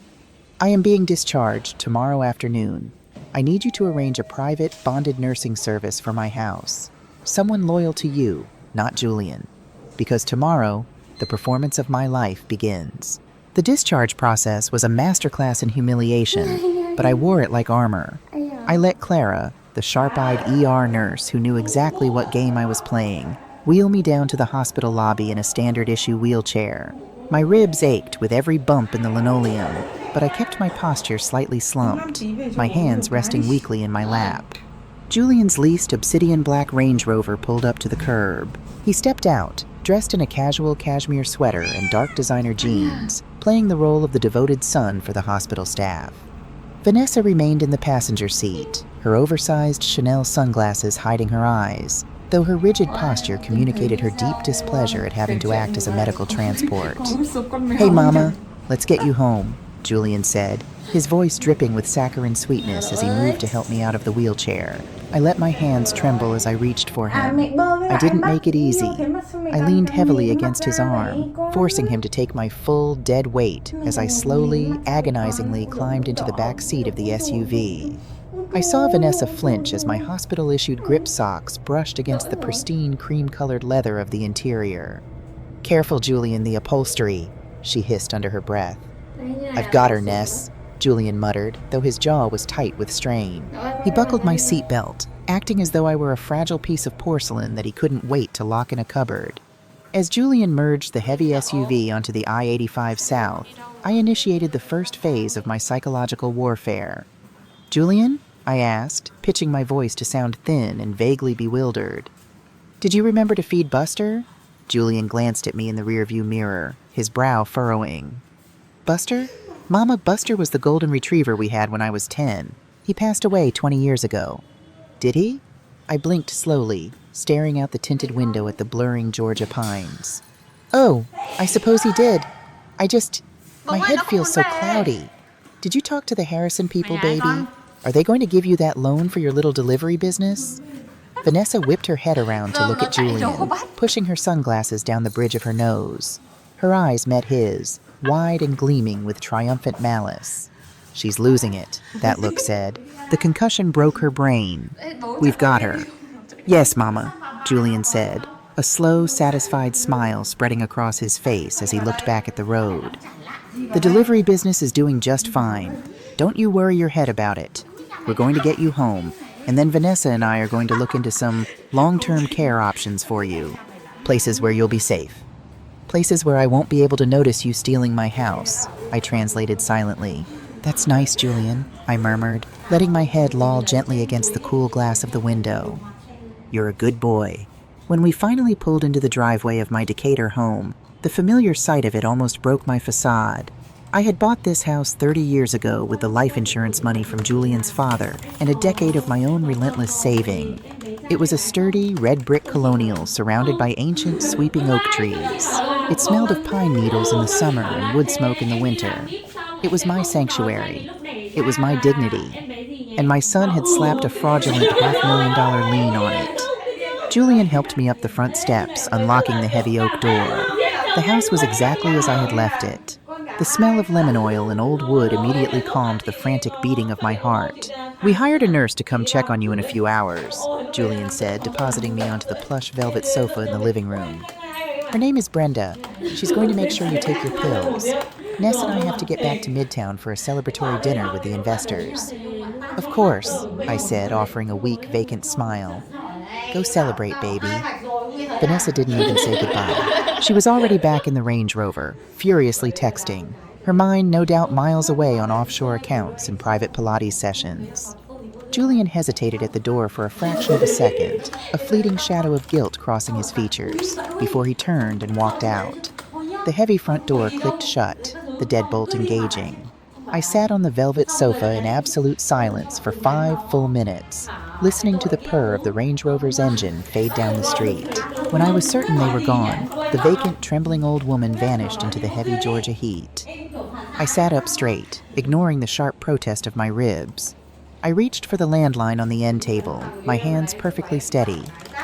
I am being discharged tomorrow afternoon. I need you to arrange a private, bonded nursing service for my house. Someone loyal to you, not Julian. Because tomorrow, the performance of my life begins. The discharge process was a masterclass in humiliation, but I wore it like armor. I let Clara, the sharp-eyed ER nurse who knew exactly what game I was playing, wheel me down to the hospital lobby in a standard-issue wheelchair. My ribs ached with every bump in the linoleum, but I kept my posture slightly slumped, my hands resting weakly in my lap. Julian's leased obsidian black Range Rover pulled up to the curb. He stepped out, dressed in a casual cashmere sweater and dark designer jeans, playing the role of the devoted son for the hospital staff. Vanessa remained in the passenger seat, her oversized Chanel sunglasses hiding her eyes, though her rigid posture communicated her deep displeasure at having to act as a medical transport. "Hey, Mama, let's get you home," Julian said, his voice dripping with saccharine sweetness as he moved to help me out of the wheelchair. I let my hands tremble as I reached for him. I didn't make it easy. I leaned heavily against his arm, forcing him to take my full, dead weight as I slowly, agonizingly climbed into the back seat of the SUV. I saw Vanessa flinch as my hospital-issued grip socks brushed against the pristine cream-colored leather of the interior. "Careful, Julian, the upholstery," she hissed under her breath. "I've got her, Ness," Julian muttered, though his jaw was tight with strain. He buckled my seatbelt, acting as though I were a fragile piece of porcelain that he couldn't wait to lock in a cupboard. As Julian merged the heavy SUV onto the I-85 South, I initiated the first phase of my psychological warfare. "Julian?" I asked, pitching my voice to sound thin and vaguely bewildered. "Did you remember to feed Buster?" Julian glanced at me in the rearview mirror, his brow furrowing. "Buster? Mama, Buster was the golden retriever we had when I was 10. He passed away 20 years ago." "Did he?" I blinked slowly, staring out the tinted window at the blurring Georgia pines. "Oh, I suppose he did. My head feels so cloudy. Did you talk to the Harrison people, baby? Are they going to give you that loan for your little delivery business?" Vanessa whipped her head around to look at Julian, pushing her sunglasses down the bridge of her nose. Her eyes met his, wide and gleaming with triumphant malice. "She's losing it," that look said. "The concussion broke her brain. We've got her." "Yes, Mama," Julian said, a slow, satisfied smile spreading across his face as he looked back at the road. "The delivery business is doing just fine. Don't you worry your head about it. We're going to get you home, and then Vanessa and I are going to look into some long-term care options for you. Places where you'll be safe. Places where I won't be able to notice you stealing my house," I translated silently. "That's nice, Julian," I murmured, letting my head loll gently against the cool glass of the window. "You're a good boy." When we finally pulled into the driveway of my Decatur home, the familiar sight of it almost broke my facade. I had bought this house 30 years ago with the life insurance money from Julian's father and a decade of my own relentless saving. It was a sturdy, red brick colonial surrounded by ancient, sweeping oak trees. It smelled of pine needles in the summer and wood smoke in the winter. It was my sanctuary. It was my dignity. And my son had slapped a fraudulent $500,000 lien on it. Julian helped me up the front steps, unlocking the heavy oak door. The house was exactly as I had left it. The smell of lemon oil and old wood immediately calmed the frantic beating of my heart. "We hired a nurse to come check on you in a few hours," Julian said, depositing me onto the plush velvet sofa in the living room. "Her name is Brenda. She's going to make sure you take your pills. Ness and I have to get back to Midtown for a celebratory dinner with the investors." "Of course," I said, offering a weak, vacant smile. "Go celebrate, baby." Vanessa didn't even say goodbye. She was already back in the Range Rover, furiously texting, her mind no doubt miles away on offshore accounts and private Pilates sessions. Julian hesitated at the door for a fraction of a second, a fleeting shadow of guilt crossing his features, before he turned and walked out. The heavy front door clicked shut, the deadbolt engaging. I sat on the velvet sofa in absolute silence for 5 full minutes, listening to the purr of the Range Rover's engine fade down the street. When I was certain they were gone, the vacant, trembling old woman vanished into the heavy Georgia heat. I sat up straight, ignoring the sharp protest of my ribs. I reached for the landline on the end table, my hands perfectly steady.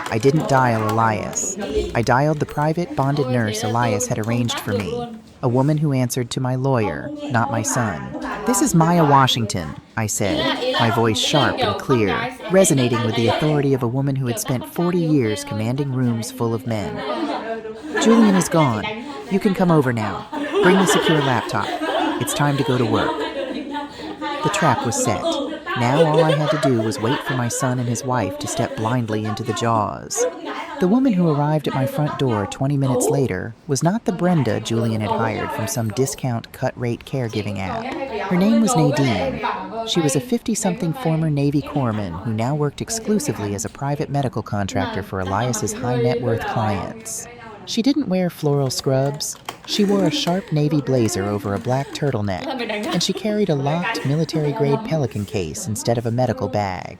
I didn't dial Elias. I dialed the private, bonded nurse Elias had arranged for me, a woman who answered to my lawyer, not my son. "This is Maya Washington," I said, my voice sharp and clear, resonating with the authority of a woman who had spent 40 years commanding rooms full of men. "Julian is gone. You can come over now. Bring the secure laptop. It's time to go to work." The trap was set. Now all I had to do was wait for my son and his wife to step blindly into the jaws. The woman who arrived at my front door 20 minutes later was not the Brenda Julian had hired from some discount cut-rate caregiving app. Her name was Nadine. She was a 50-something former Navy corpsman who now worked exclusively as a private medical contractor for Elias's high-net-worth clients. She didn't wear floral scrubs. She wore a sharp navy blazer over a black turtleneck, and she carried a locked military-grade Pelican case instead of a medical bag.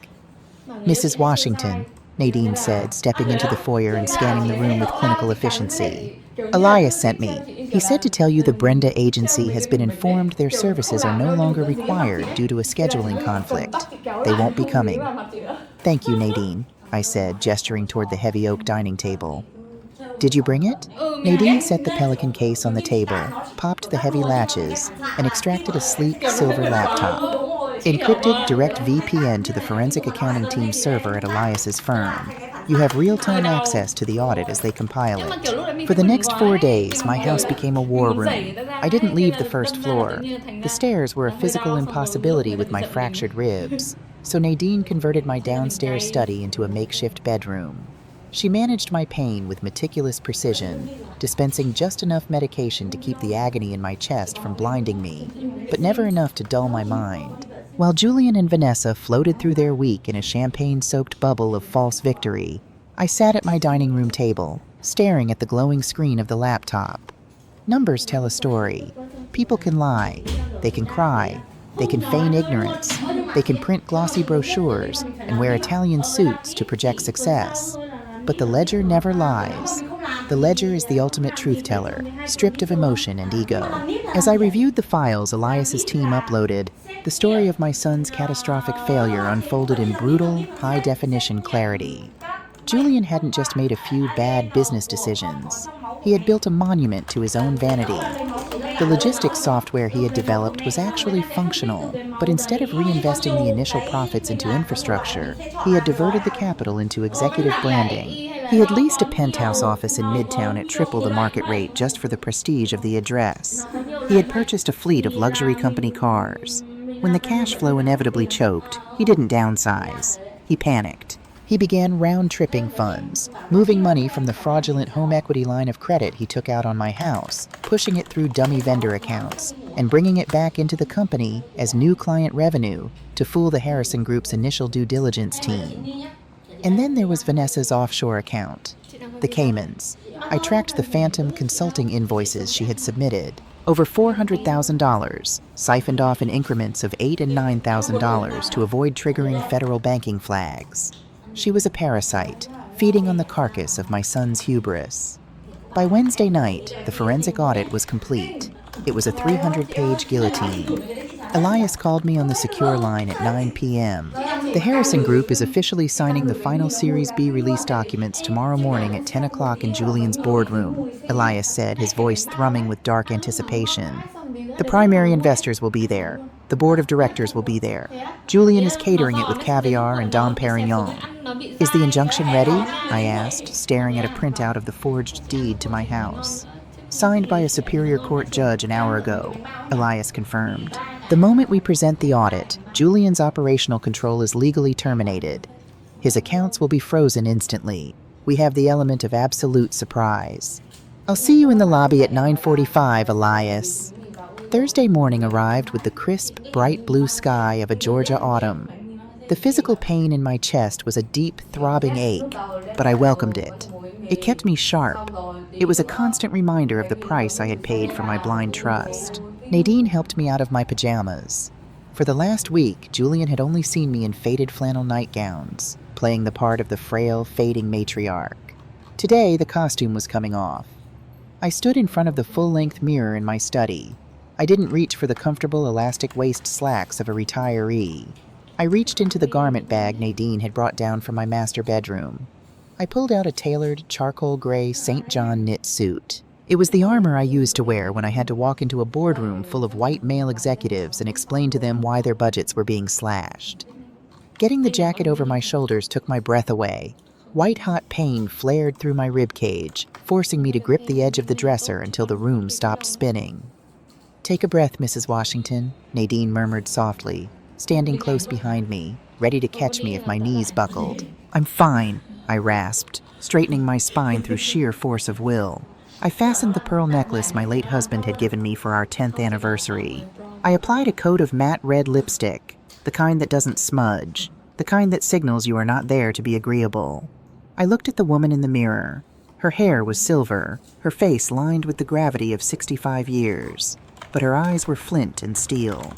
"Mrs. Washington," Nadine said, stepping into the foyer and scanning the room with clinical efficiency. "Elias sent me. He said to tell you the Brenda agency has been informed their services are no longer required due to a scheduling conflict. They won't be coming." "Thank you, Nadine," I said, gesturing toward the heavy oak dining table. "Did you bring it?" Nadine set the Pelican case on the table, popped the heavy latches, and extracted a sleek silver laptop. "Encrypted direct VPN to the forensic accounting team's server at Elias's firm. You have real-time access to the audit as they compile it." For the next 4 days, my house became a war room. I didn't leave the first floor. The stairs were a physical impossibility with my fractured ribs, so Nadine converted my downstairs study into a makeshift bedroom. She managed my pain with meticulous precision, dispensing just enough medication to keep the agony in my chest from blinding me, but never enough to dull my mind. While Julian and Vanessa floated through their week in a champagne-soaked bubble of false victory, I sat at my dining room table, staring at the glowing screen of the laptop. Numbers tell a story. People can lie. They can cry. They can feign ignorance. They can print glossy brochures and wear Italian suits to project success. But the ledger never lies. The ledger is the ultimate truth teller, stripped of emotion and ego. As I reviewed the files Elias's team uploaded, the story of my son's catastrophic failure unfolded in brutal, high-definition clarity. Julian hadn't just made a few bad business decisions. He had built a monument to his own vanity. The logistics software he had developed was actually functional, but instead of reinvesting the initial profits into infrastructure, he had diverted the capital into executive branding. He had leased a penthouse office in Midtown at triple the market rate just for the prestige of the address. He had purchased a fleet of luxury company cars. When the cash flow inevitably choked, he didn't downsize. He panicked. He began round-tripping funds, moving money from the fraudulent home equity line of credit he took out on my house, pushing it through dummy vendor accounts, and bringing it back into the company as new client revenue to fool the Harrison Group's initial due diligence team. And then there was Vanessa's offshore account, the Caymans. I tracked the phantom consulting invoices she had submitted, over $400,000, siphoned off in increments of $8,000 and $9,000 to avoid triggering federal banking flags. She was a parasite, feeding on the carcass of my son's hubris. By Wednesday night, the forensic audit was complete. It was a 300-page guillotine. Elias called me on the secure line at 9 p.m. The Harrison Group is officially signing the final Series B release documents tomorrow morning at 10 o'clock in Julian's boardroom, Elias said, his voice thrumming with dark anticipation. The primary investors will be there. The board of directors will be there. Julian is catering it with caviar and Dom Perignon. Is the injunction ready? I asked, staring at a printout of the forged deed to my house. Signed by a Superior Court judge an hour ago, Elias confirmed. The moment we present the audit, Julian's operational control is legally terminated. His accounts will be frozen instantly. We have the element of absolute surprise. I'll see you in the lobby at 9:45, Elias. Thursday morning arrived with the crisp, bright blue sky of a Georgia autumn. The physical pain in my chest was a deep, throbbing ache, but I welcomed it. It kept me sharp. It was a constant reminder of the price I had paid for my blind trust. Nadine helped me out of my pajamas. For the last week, Julian had only seen me in faded flannel nightgowns, playing the part of the frail, fading matriarch. Today, the costume was coming off. I stood in front of the full-length mirror in my study. I didn't reach for the comfortable elastic waist slacks of a retiree. I reached into the garment bag Nadine had brought down from my master bedroom. I pulled out a tailored, charcoal gray St. John knit suit. It was the armor I used to wear when I had to walk into a boardroom full of white male executives and explain to them why their budgets were being slashed. Getting the jacket over my shoulders took my breath away. White-hot pain flared through my ribcage, forcing me to grip the edge of the dresser until the room stopped spinning. "Take a breath, Mrs. Washington," Nadine murmured softly, standing close behind me, ready to catch me if my knees buckled. "I'm fine," I rasped, straightening my spine through sheer force of will. I fastened the pearl necklace my late husband had given me for our 10th anniversary. I applied a coat of matte red lipstick, the kind that doesn't smudge, the kind that signals you are not there to be agreeable. I looked at the woman in the mirror. Her hair was silver, her face lined with the gravity of 65 years, but her eyes were flint and steel.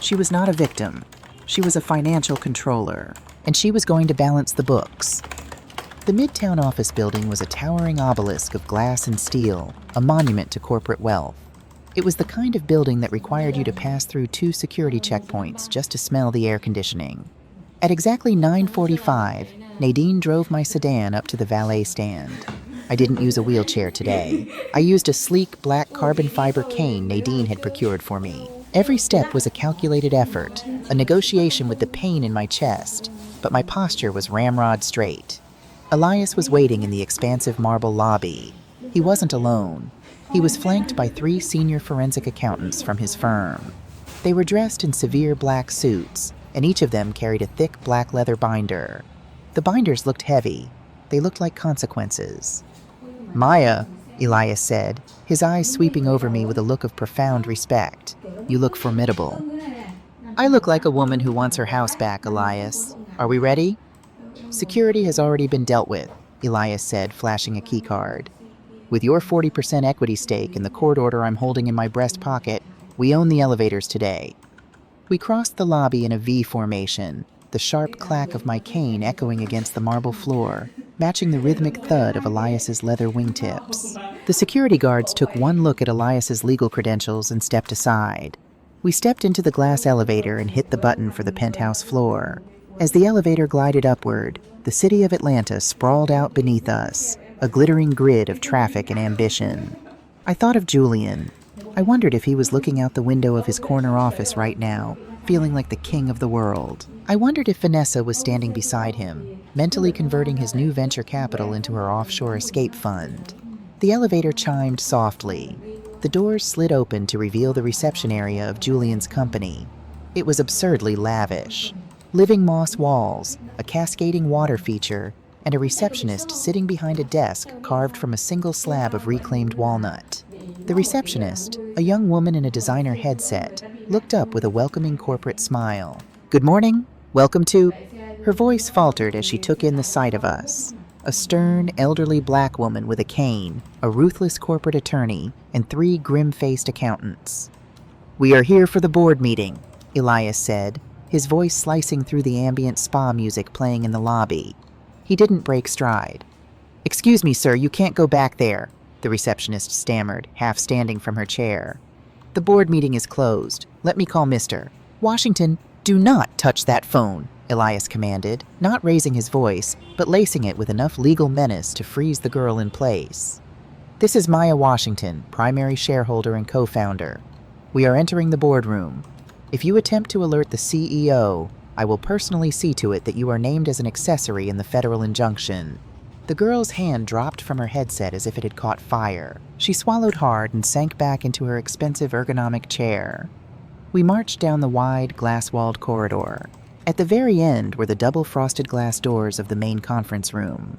She was not a victim. She was a financial controller, and she was going to balance the books. The Midtown office building was a towering obelisk of glass and steel, a monument to corporate wealth. It was the kind of building that required you to pass through 2 security checkpoints just to smell the air conditioning. At exactly 9:45, Nadine drove my sedan up to the valet stand. I didn't use a wheelchair today. I used a sleek black carbon fiber cane Nadine had procured for me. Every step was a calculated effort, a negotiation with the pain in my chest, but my posture was ramrod straight. Elias was waiting in the expansive marble lobby. He wasn't alone. He was flanked by 3 senior forensic accountants from his firm. They were dressed in severe black suits, and each of them carried a thick black leather binder. The binders looked heavy. They looked like consequences. "Maya," Elias said, his eyes sweeping over me with a look of profound respect. "You look formidable." "I look like a woman who wants her house back, Elias. Are we ready?" "Security has already been dealt with," Elias said, flashing a keycard. "With your 40% equity stake and the court order I'm holding in my breast pocket, we own the elevators today." We crossed the lobby in a V formation, the sharp clack of my cane echoing against the marble floor, matching the rhythmic thud of Elias's leather wingtips. The security guards took one look at Elias's legal credentials and stepped aside. We stepped into the glass elevator and hit the button for the penthouse floor. As the elevator glided upward, the city of Atlanta sprawled out beneath us, a glittering grid of traffic and ambition. I thought of Julian. I wondered if he was looking out the window of his corner office right now, feeling like the king of the world. I wondered if Vanessa was standing beside him, mentally converting his new venture capital into her offshore escape fund. The elevator chimed softly. The doors slid open to reveal the reception area of Julian's company. It was absurdly lavish. Living moss walls, a cascading water feature, and a receptionist sitting behind a desk carved from a single slab of reclaimed walnut. The receptionist, a young woman in a designer headset, looked up with a welcoming corporate smile. "Good morning. Welcome to..." Her voice faltered as she took in the sight of us. A stern, elderly black woman with a cane, a ruthless corporate attorney, and 3 grim-faced accountants. "We are here for the board meeting," Elias said, his voice slicing through the ambient spa music playing in the lobby. He didn't break stride. "Excuse me, sir, you can't go back there," the receptionist stammered, half standing from her chair. "The board meeting is closed. Let me call Mr. Washington." "Do not touch that phone," Elias commanded, not raising his voice, but lacing it with enough legal menace to freeze the girl in place. "This is Maya Washington, primary shareholder and co-founder. We are entering the boardroom. If you attempt to alert the CEO, I will personally see to it that you are named as an accessory in the federal injunction." The girl's hand dropped from her headset as if it had caught fire. She swallowed hard and sank back into her expensive ergonomic chair. We marched down the wide, glass-walled corridor. At the very end were the double-frosted glass doors of the main conference room.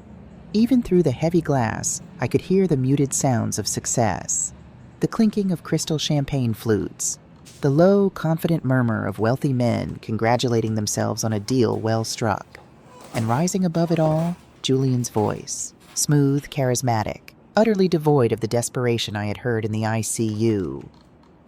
Even through the heavy glass, I could hear the muted sounds of success. The clinking of crystal champagne flutes. The low, confident murmur of wealthy men congratulating themselves on a deal well struck. And rising above it all, Julian's voice. Smooth, charismatic, utterly devoid of the desperation I had heard in the ICU.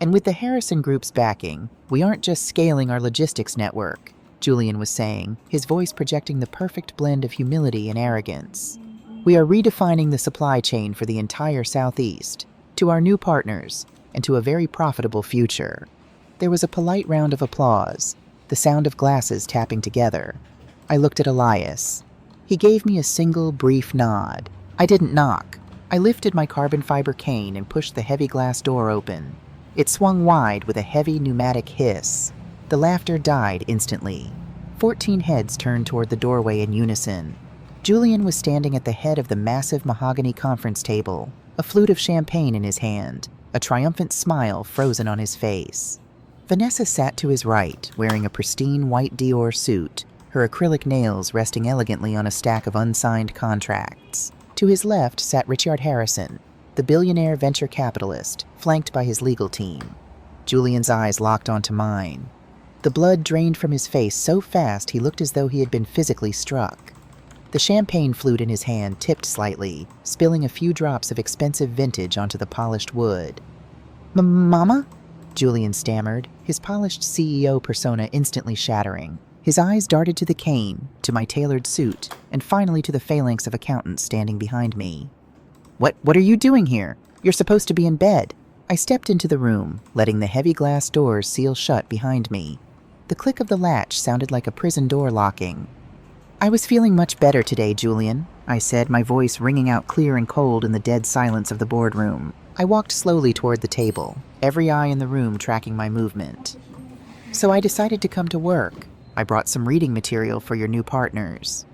And with the Harrison Group's backing, we aren't just scaling our logistics network, Julian was saying, his voice projecting the perfect blend of humility and arrogance. We are redefining the supply chain for the entire Southeast, to our new partners, and to a very profitable future. There was a polite round of applause, the sound of glasses tapping together. I looked at Elias. He gave me a single, brief nod. I didn't knock. I lifted my carbon fiber cane and pushed the heavy glass door open. It swung wide with a heavy pneumatic hiss. The laughter died instantly. 14 heads turned toward the doorway in unison. Julian was standing at the head of the massive mahogany conference table, a flute of champagne in his hand, a triumphant smile frozen on his face. Vanessa sat to his right, wearing a pristine white Dior suit, her acrylic nails resting elegantly on a stack of unsigned contracts. To his left sat Richard Harrison, the billionaire venture capitalist, flanked by his legal team. Julian's eyes locked onto mine. The blood drained from his face so fast he looked as though he had been physically struck. The champagne flute in his hand tipped slightly, spilling a few drops of expensive vintage onto the polished wood. Mama? Julian stammered, his polished CEO persona instantly shattering. His eyes darted to the cane, to my tailored suit, and finally to the phalanx of accountants standing behind me. What are you doing here? You're supposed to be in bed. I stepped into the room, letting the heavy glass doors seal shut behind me. The click of the latch sounded like a prison door locking. I was feeling much better today, Julian, I said, my voice ringing out clear and cold in the dead silence of the boardroom. I walked slowly toward the table, every eye in the room tracking my movement. So I decided to come to work. I brought some reading material for your new partners.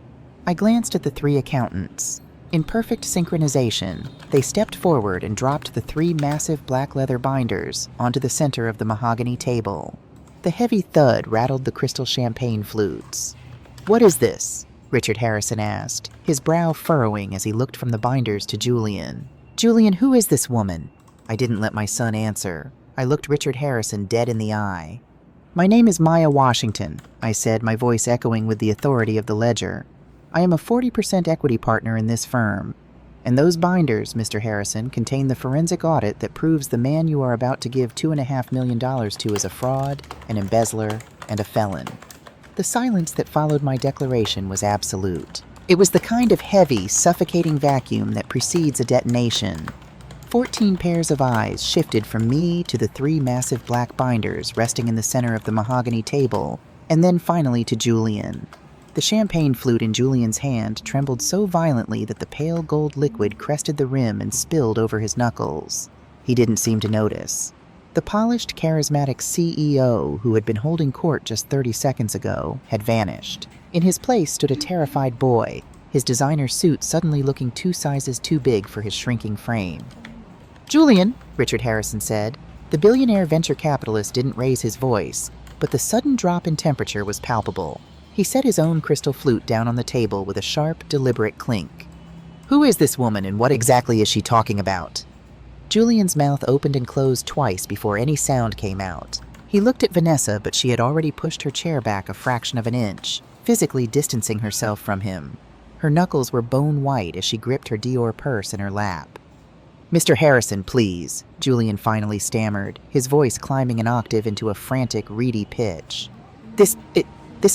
I glanced at the 3 accountants. In perfect synchronization, they stepped forward and dropped the 3 massive black leather binders onto the center of the mahogany table. The heavy thud rattled the crystal champagne flutes. What is this? Richard Harrison asked, his brow furrowing as he looked from the binders to Julian. Julian, who is this woman? I didn't let my son answer. I looked Richard Harrison dead in the eye. My name is Maya Washington, I said, my voice echoing with the authority of the ledger. I am a 40% equity partner in this firm. And those binders, Mr. Harrison, contain the forensic audit that proves the man you are about to give $2.5 million to is a fraud, an embezzler, and a felon. The silence that followed my declaration was absolute. It was the kind of heavy, suffocating vacuum that precedes a detonation. 14 pairs of eyes shifted from me to the 3 massive black binders resting in the center of the mahogany table, and then finally to Julian. The champagne flute in Julian's hand trembled so violently that the pale gold liquid crested the rim and spilled over his knuckles. He didn't seem to notice. The polished, charismatic CEO, who had been holding court just 30 seconds ago, had vanished. In his place stood a terrified boy, his designer suit suddenly looking 2 sizes too big for his shrinking frame. Julian, Richard Harrison said. The billionaire venture capitalist didn't raise his voice, but the sudden drop in temperature was palpable. He set his own crystal flute down on the table with a sharp, deliberate clink. Who is this woman and what exactly is she talking about? Julian's mouth opened and closed twice before any sound came out. He looked at Vanessa, but she had already pushed her chair back a fraction of an inch, physically distancing herself from him. Her knuckles were bone white as she gripped her Dior purse in her lap. Mr. Harrison, please, Julian finally stammered, his voice climbing an octave into a frantic, reedy pitch. This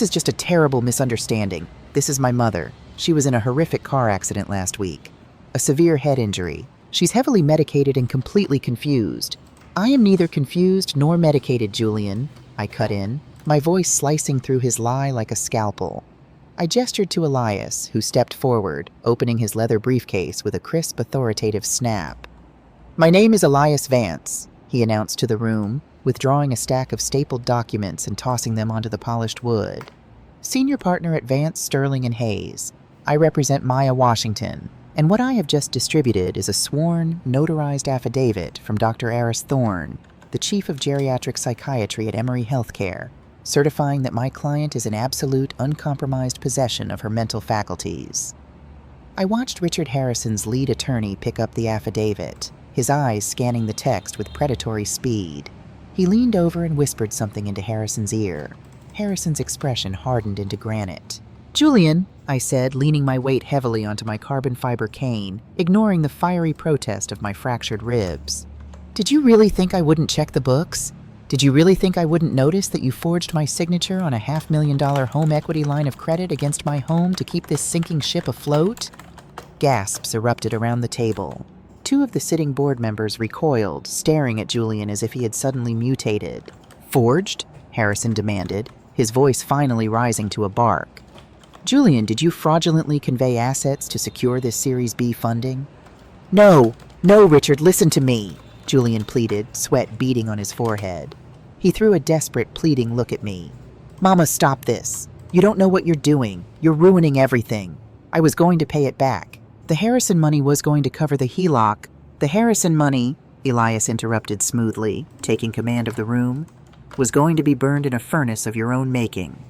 is just a terrible misunderstanding. This is my mother. She was in a horrific car accident last week. A severe head injury. She's heavily medicated and completely confused. I am neither confused nor medicated, Julian, I cut in, my voice slicing through his lie like a scalpel. I gestured to Elias, who stepped forward, opening his leather briefcase with a crisp, authoritative snap. My name is Elias Vance, he announced to the room, withdrawing a stack of stapled documents and tossing them onto the polished wood. Senior partner at Vance, Sterling and Hayes. I represent Maya Washington, and what I have just distributed is a sworn, notarized affidavit from Dr. Aris Thorne, the chief of geriatric psychiatry at Emory Healthcare, certifying that my client is in absolute, uncompromised possession of her mental faculties. I watched Richard Harrison's lead attorney pick up the affidavit, his eyes scanning the text with predatory speed. He leaned over and whispered something into Harrison's ear. Harrison's expression hardened into granite. Julian, I said, leaning my weight heavily onto my carbon fiber cane, ignoring the fiery protest of my fractured ribs. Did you really think I wouldn't check the books? Did you really think I wouldn't notice that you forged my signature on a $500,000 home equity line of credit against my home to keep this sinking ship afloat? Gasps erupted around the table. Two of the sitting board members recoiled, staring at Julian as if he had suddenly mutated. Forged? Harrison demanded, his voice finally rising to a bark. Julian, did you fraudulently convey assets to secure this Series B funding? No, Richard, listen to me, Julian pleaded, sweat beading on his forehead. He threw a desperate, pleading look at me. Mama, stop this. You don't know what you're doing. You're ruining everything. I was going to pay it back. The Harrison money was going to cover the HELOC. The Harrison money, Elias interrupted smoothly, taking command of the room, was going to be burned in a furnace of your own making.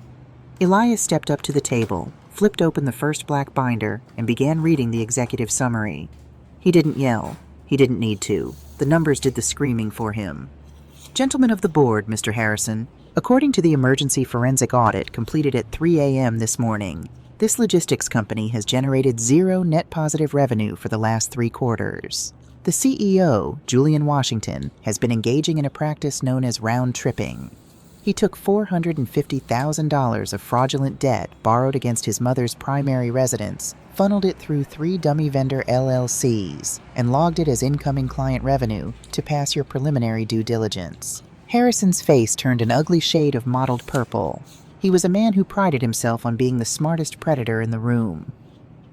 Elias stepped up to the table, flipped open the first black binder, and began reading the executive summary. He didn't yell. He didn't need to. The numbers did the screaming for him. Gentlemen of the board, Mr. Harrison, according to the emergency forensic audit completed at 3 a.m. this morning, this logistics company has generated 0 net positive revenue for the last 3 quarters. The CEO, Julian Washington, has been engaging in a practice known as round tripping. He took $450,000 of fraudulent debt borrowed against his mother's primary residence, funneled it through 3 dummy vendor LLCs, and logged it as incoming client revenue to pass your preliminary due diligence. Harrison's face turned an ugly shade of mottled purple. He was a man who prided himself on being the smartest predator in the room.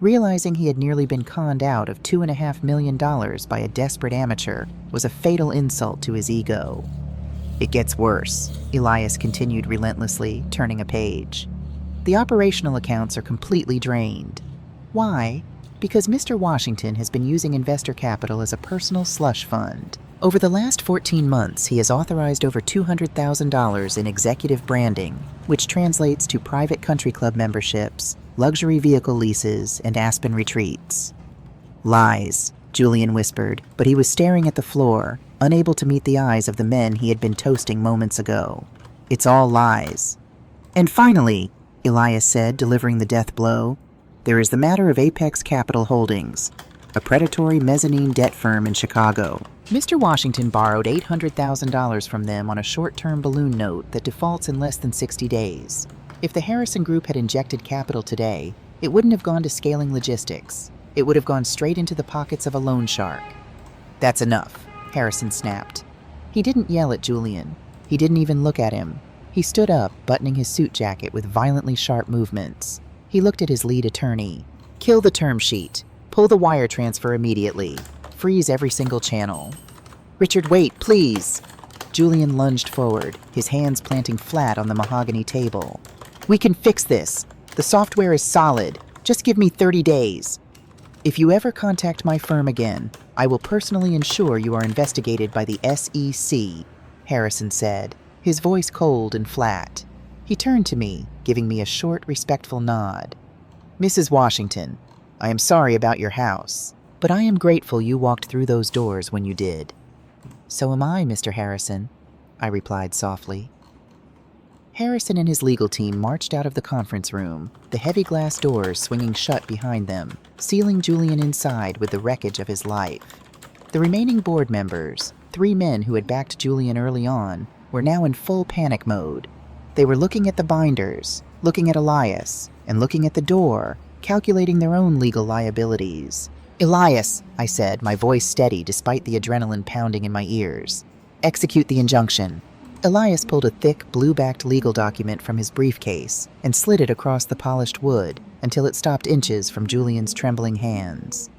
Realizing he had nearly been conned out of $2.5 million by a desperate amateur was a fatal insult to his ego. It gets worse, Elias continued relentlessly, turning a page. The operational accounts are completely drained. Why? Because Mr. Washington has been using investor capital as a personal slush fund. Over the last 14 months, he has authorized over $200,000 in executive branding, which translates to private country club memberships, luxury vehicle leases, and Aspen retreats. Lies, Julian whispered, but he was staring at the floor, unable to meet the eyes of the men he had been toasting moments ago. It's all lies. And finally, Elias said, delivering the death blow, there is the matter of Apex Capital Holdings, a predatory mezzanine debt firm in Chicago. Mr. Washington borrowed $800,000 from them on a short-term balloon note that defaults in less than 60 days. If the Harrison Group had injected capital today, it wouldn't have gone to scaling logistics. It would have gone straight into the pockets of a loan shark. That's enough, Harrison snapped. He didn't yell at Julian. He didn't even look at him. He stood up, buttoning his suit jacket with violently sharp movements. He looked at his lead attorney. Kill the term sheet. Pull the wire transfer immediately. Freeze every single channel. Richard, wait, please. Julian lunged forward, his hands planting flat on the mahogany table. We can fix this. The software is solid. Just give me 30 days. If you ever contact my firm again, I will personally ensure you are investigated by the SEC, Harrison said, his voice cold and flat. He turned to me, giving me a short, respectful nod. Mrs. Washington, I am sorry about your house, but I am grateful you walked through those doors when you did. So am I, Mr. Harrison, I replied softly. Harrison and his legal team marched out of the conference room, the heavy glass doors swinging shut behind them, sealing Julian inside with the wreckage of his life. The remaining board members, 3 men who had backed Julian early on, were now in full panic mode. They were looking at the binders, looking at Elias, and looking at the door, calculating their own legal liabilities. Elias, I said, my voice steady despite the adrenaline pounding in my ears. Execute the injunction. Elias pulled a thick, blue-backed legal document from his briefcase and slid it across the polished wood until it stopped inches from Julian's trembling hands.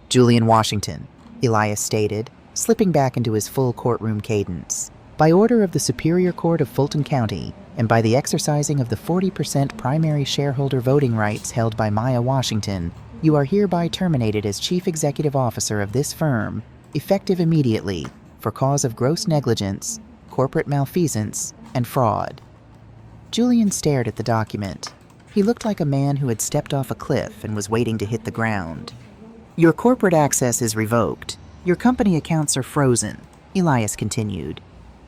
Julian Washington, Elias stated, slipping back into his full courtroom cadence. By order of the Superior Court of Fulton County, and by the exercising of the 40% primary shareholder voting rights held by Maya Washington, you are hereby terminated as Chief Executive Officer of this firm, effective immediately, for cause of gross negligence, corporate malfeasance, and fraud. Julian stared at the document. He looked like a man who had stepped off a cliff and was waiting to hit the ground. Your corporate access is revoked. Your company accounts are frozen, Elias continued.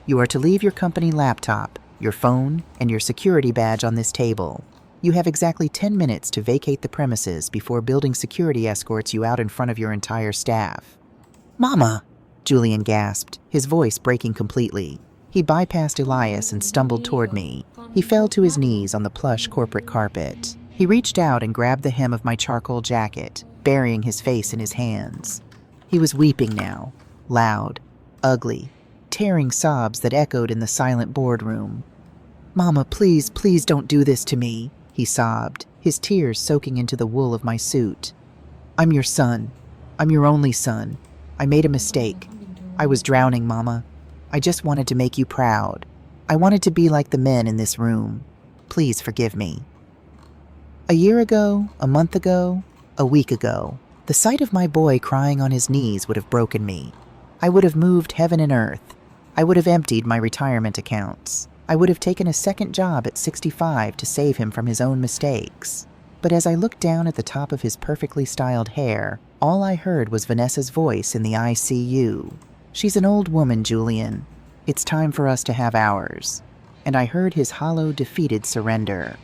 You are to leave your company laptop, your phone, and your security badge on this table. You have exactly 10 minutes to vacate the premises before building security escorts you out in front of your entire staff. Mama, Julian gasped, his voice breaking completely. He bypassed Elias and stumbled toward me. He fell to his knees on the plush corporate carpet. He reached out and grabbed the hem of my charcoal jacket, burying his face in his hands. He was weeping now, loud, ugly, tearing sobs that echoed in the silent boardroom. "Mama, please, please don't do this to me," he sobbed, his tears soaking into the wool of my suit. "I'm your son. I'm your only son. I made a mistake. I was drowning, Mama. I just wanted to make you proud. I wanted to be like the men in this room. Please forgive me." A year ago, a month ago, a week ago, the sight of my boy crying on his knees would have broken me. I would have moved heaven and earth. I would have emptied my retirement accounts. I would have taken a second job at 65 to save him from his own mistakes. But as I looked down at the top of his perfectly styled hair, all I heard was Vanessa's voice in the ICU. "She's an old woman, Julian. It's time for us to have ours." And I heard his hollow, defeated surrender.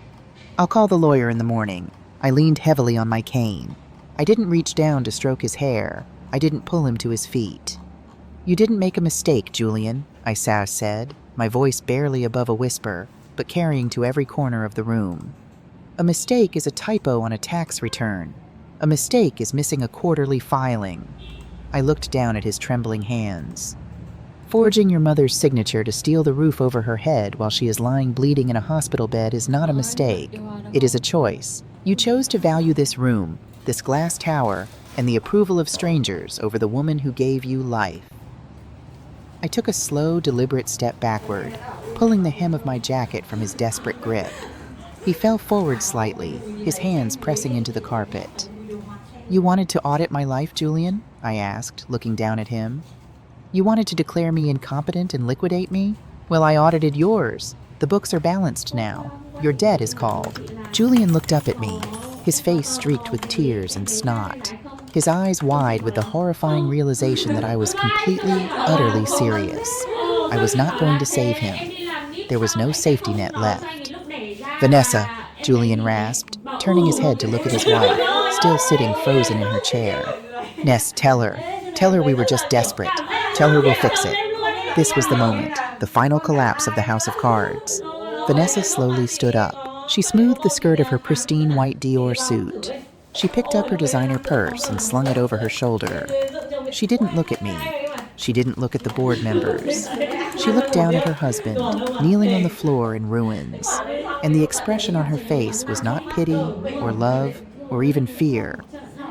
"I'll call the lawyer in the morning." I leaned heavily on my cane. I didn't reach down to stroke his hair. I didn't pull him to his feet. "You didn't make a mistake, Julian," I said, my voice barely above a whisper, but carrying to every corner of the room. "A mistake is a typo on a tax return. A mistake is missing a quarterly filing." I looked down at his trembling hands. "Forging your mother's signature to steal the roof over her head while she is lying bleeding in a hospital bed is not a mistake. It is a choice. You chose to value this room, this glass tower, and the approval of strangers over the woman who gave you life." I took a slow, deliberate step backward, pulling the hem of my jacket from his desperate grip. He fell forward slightly, his hands pressing into the carpet. "You wanted to audit my life, Julian?" I asked, looking down at him. "You wanted to declare me incompetent and liquidate me? Well, I audited yours. The books are balanced now. Your debt is called." Julian looked up at me, his face streaked with tears and snot, his eyes wide with the horrifying realization that I was completely, utterly serious. I was not going to save him. There was no safety net left. "Vanessa," Julian rasped, turning his head to look at his wife, still sitting frozen in her chair. "Ness, tell her. Tell her we were just desperate. Tell her we'll fix it." This was the moment, the final collapse of the house of cards. Vanessa slowly stood up. She smoothed the skirt of her pristine white Dior suit. She picked up her designer purse and slung it over her shoulder. She didn't look at me. She didn't look at the board members. She looked down at her husband, kneeling on the floor in ruins. And the expression on her face was not pity or love or even fear.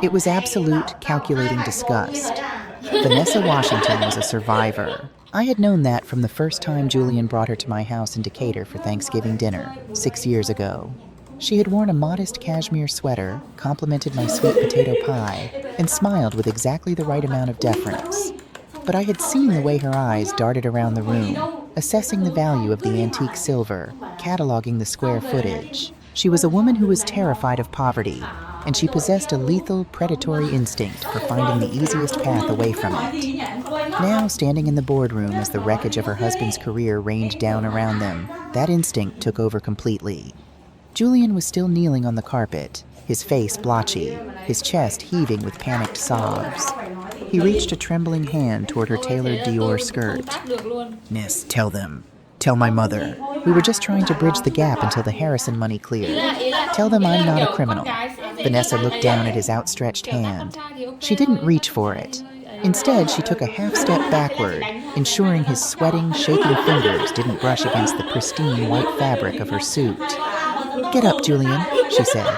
It was absolute, calculating disgust. Vanessa Washington was a survivor. I had known that from the first time Julian brought her to my house in Decatur for Thanksgiving dinner, 6 years ago. She had worn a modest cashmere sweater, complimented my sweet potato pie, and smiled with exactly the right amount of deference. But I had seen the way her eyes darted around the room, assessing the value of the antique silver, cataloging the square footage. She was a woman who was terrified of poverty, and she possessed a lethal, predatory instinct for finding the easiest path away from it. Now, standing in the boardroom as the wreckage of her husband's career rained down around them, that instinct took over completely. Julian was still kneeling on the carpet, his face blotchy, his chest heaving with panicked sobs. He reached a trembling hand toward her tailored Dior skirt. "Miss, tell them. Tell my mother. We were just trying to bridge the gap until the Harrison money cleared. Tell them I'm not a criminal." Vanessa looked down at his outstretched hand. She didn't reach for it. Instead, she took a half-step backward, ensuring his sweating, shaking fingers didn't brush against the pristine white fabric of her suit. "Get up, Julian," she said.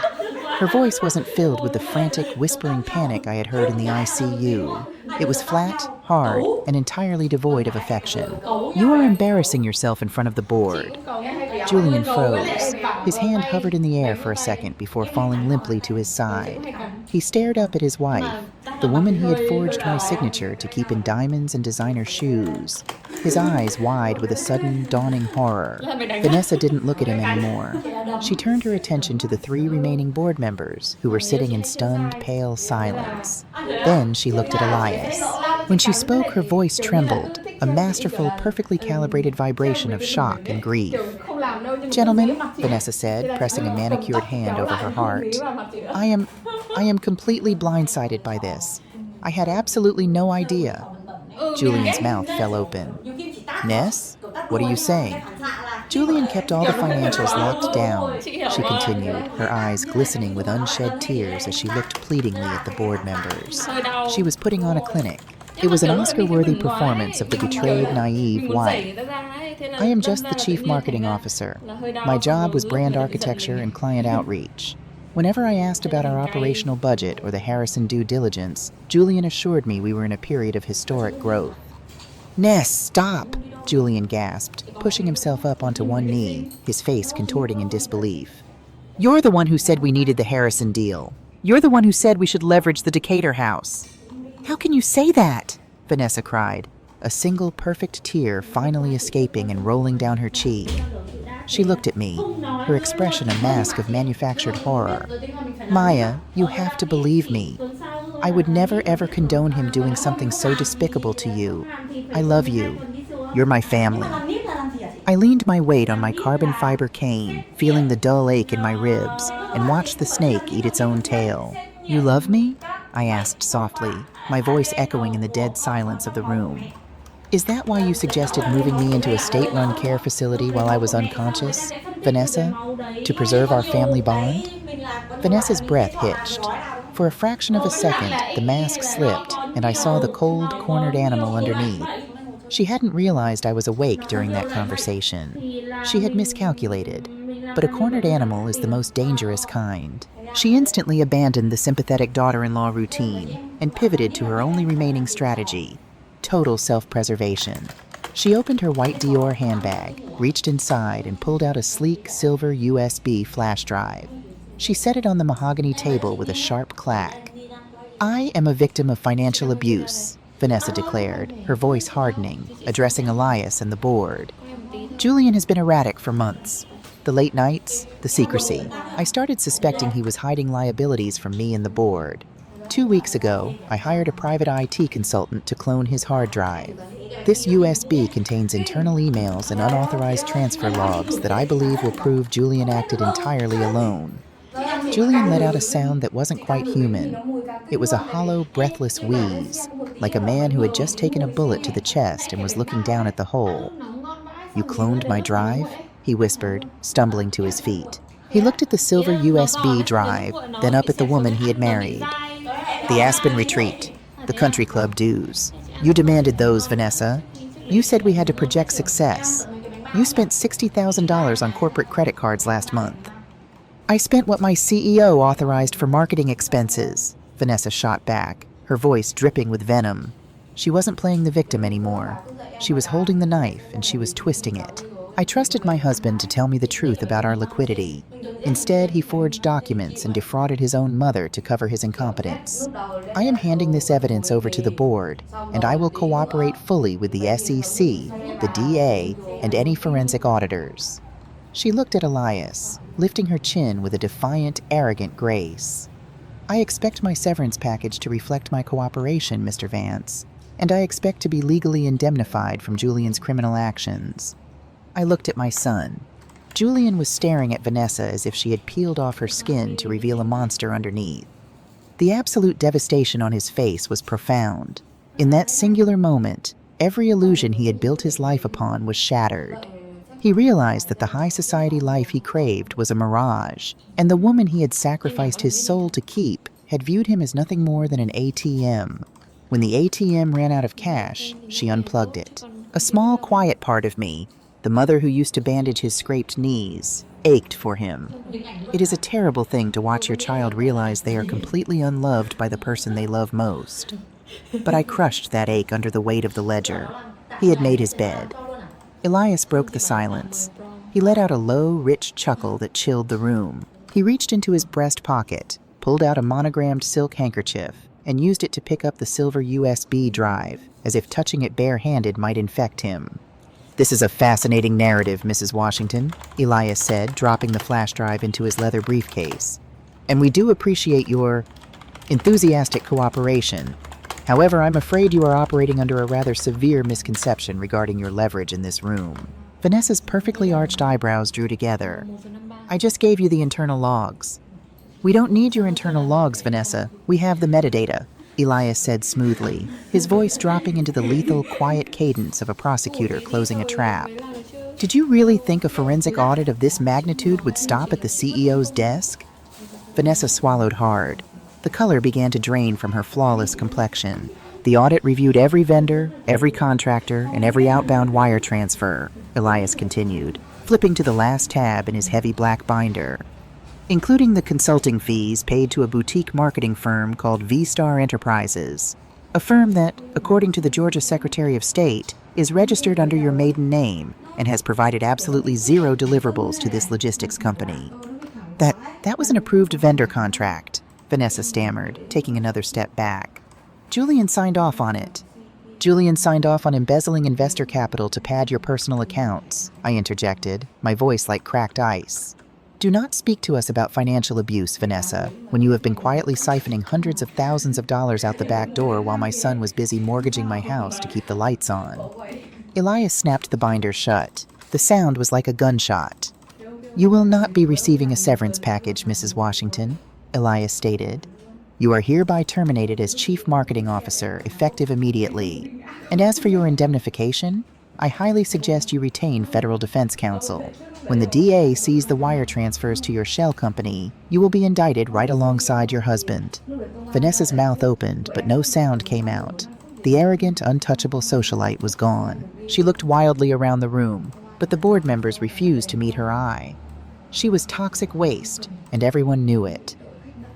Her voice wasn't filled with the frantic, whispering panic I had heard in the ICU. It was flat, hard, and entirely devoid of affection. "You are embarrassing yourself in front of the board." Julian froze. His hand hovered in the air for a second before falling limply to his side. He stared up at his wife, the woman he had forged my signature to keep in diamonds and designer shoes, his eyes wide with a sudden, dawning horror. Vanessa didn't look at him anymore. She turned her attention to the 3 remaining board members, who were sitting in stunned, pale silence. Then she looked at Elias. When she spoke, her voice trembled, a masterful, perfectly calibrated vibration of shock and grief. "Gentlemen," Vanessa said, pressing a manicured hand over her heart, I am completely blindsided by this. I had absolutely no idea. Julian's mouth fell open. Ness? What are you saying? Julian kept all the financials locked down, she continued, her eyes glistening with unshed tears as she looked pleadingly at the board members. She was putting on a clinic. It was an Oscar-worthy performance of the betrayed, naive wife. I am just the chief marketing officer. My job was brand architecture and client outreach. Whenever I asked about our operational budget or the Harrison due diligence, Julian assured me we were in a period of historic growth. Ness, stop! Julian gasped, pushing himself up onto one knee, his face contorting in disbelief. You're the one who said we needed the Harrison deal. You're the one who said we should leverage the Decatur house. How can you say that? Vanessa cried, a single perfect tear finally escaping and rolling down her cheek. She looked at me, her expression a mask of manufactured horror. Maya, you have to believe me. I would never ever condone him doing something so despicable to you. I love you. You're my family. I leaned my weight on my carbon fiber cane, feeling the dull ache in my ribs, and watched the snake eat its own tail. You love me? I asked softly, my voice echoing in the dead silence of the room. Is that why you suggested moving me into a state-run care facility while I was unconscious, Vanessa? To preserve our family bond? Vanessa's breath hitched. For a fraction of a second, the mask slipped, and I saw the cold, cornered animal underneath. She hadn't realized I was awake during that conversation. She had miscalculated. But a cornered animal is the most dangerous kind. She instantly abandoned the sympathetic daughter-in-law routine and pivoted to her only remaining strategy, total self-preservation. She opened her white Dior handbag, reached inside, and pulled out a sleek silver USB flash drive. She set it on the mahogany table with a sharp clack. I am a victim of financial abuse, Vanessa declared, her voice hardening, addressing Elias and the board. Julian has been erratic for months. The late nights, the secrecy. I started suspecting he was hiding liabilities from me and the board. 2 weeks ago, I hired a private IT consultant to clone his hard drive. This USB contains internal emails and unauthorized transfer logs that I believe will prove Julian acted entirely alone. Julian let out a sound that wasn't quite human. It was a hollow, breathless wheeze, like a man who had just taken a bullet to the chest and was looking down at the hole. You cloned my drive? He whispered, stumbling to his feet. He looked at the silver USB drive, then up at the woman he had married. The Aspen retreat, the country club dues. You demanded those, Vanessa. You said we had to project success. You spent $60,000 on corporate credit cards last month. I spent what my CEO authorized for marketing expenses, Vanessa shot back, her voice dripping with venom. She wasn't playing the victim anymore. She was holding the knife and she was twisting it. I trusted my husband to tell me the truth about our liquidity. Instead, he forged documents and defrauded his own mother to cover his incompetence. I am handing this evidence over to the board, and I will cooperate fully with the SEC, the DA, and any forensic auditors. She looked at Elias, lifting her chin with a defiant, arrogant grace. I expect my severance package to reflect my cooperation, Mr. Vance, and I expect to be legally indemnified from Julian's criminal actions. I looked at my son. Julian was staring at Vanessa as if she had peeled off her skin to reveal a monster underneath. The absolute devastation on his face was profound. In that singular moment, every illusion he had built his life upon was shattered. He realized that the high society life he craved was a mirage, and the woman he had sacrificed his soul to keep had viewed him as nothing more than an ATM. When the ATM ran out of cash, she unplugged it. A small, quiet part of me, the mother who used to bandage his scraped knees, ached for him. It is a terrible thing to watch your child realize they are completely unloved by the person they love most. But I crushed that ache under the weight of the ledger. He had made his bed. Elias broke the silence. He let out a low, rich chuckle that chilled the room. He reached into his breast pocket, pulled out a monogrammed silk handkerchief, and used it to pick up the silver USB drive, as if touching it bare-handed might infect him. This is a fascinating narrative, Mrs. Washington, Elias said, dropping the flash drive into his leather briefcase. And we do appreciate your enthusiastic cooperation. However, I'm afraid you are operating under a rather severe misconception regarding your leverage in this room. Vanessa's perfectly arched eyebrows drew together. I just gave you the internal logs. We don't need your internal logs, Vanessa. We have the metadata. Elias said smoothly, his voice dropping into the lethal, quiet cadence of a prosecutor closing a trap. Did you really think a forensic audit of this magnitude would stop at the CEO's desk? Vanessa swallowed hard. The color began to drain from her flawless complexion. The audit reviewed every vendor, every contractor, and every outbound wire transfer, Elias continued, flipping to the last tab in his heavy black binder. Including the consulting fees paid to a boutique marketing firm called V-Star Enterprises, a firm that, according to the Georgia Secretary of State, is registered under your maiden name and has provided absolutely zero deliverables to this logistics company. That was an approved vendor contract, Vanessa stammered, taking another step back. Julian signed off on it. Julian signed off on embezzling investor capital to pad your personal accounts, I interjected, my voice like cracked ice. Do not speak to us about financial abuse, Vanessa, when you have been quietly siphoning hundreds of thousands of dollars out the back door while my son was busy mortgaging my house to keep the lights on. Elias snapped the binder shut. The sound was like a gunshot. You will not be receiving a severance package, Mrs. Washington, Elias stated. You are hereby terminated as Chief Marketing Officer, effective immediately. And as for your indemnification, I highly suggest you retain Federal Defense Counsel. When the DA sees the wire transfers to your shell company, you will be indicted right alongside your husband. Vanessa's mouth opened, but no sound came out. The arrogant, untouchable socialite was gone. She looked wildly around the room, but the board members refused to meet her eye. She was toxic waste, and everyone knew it.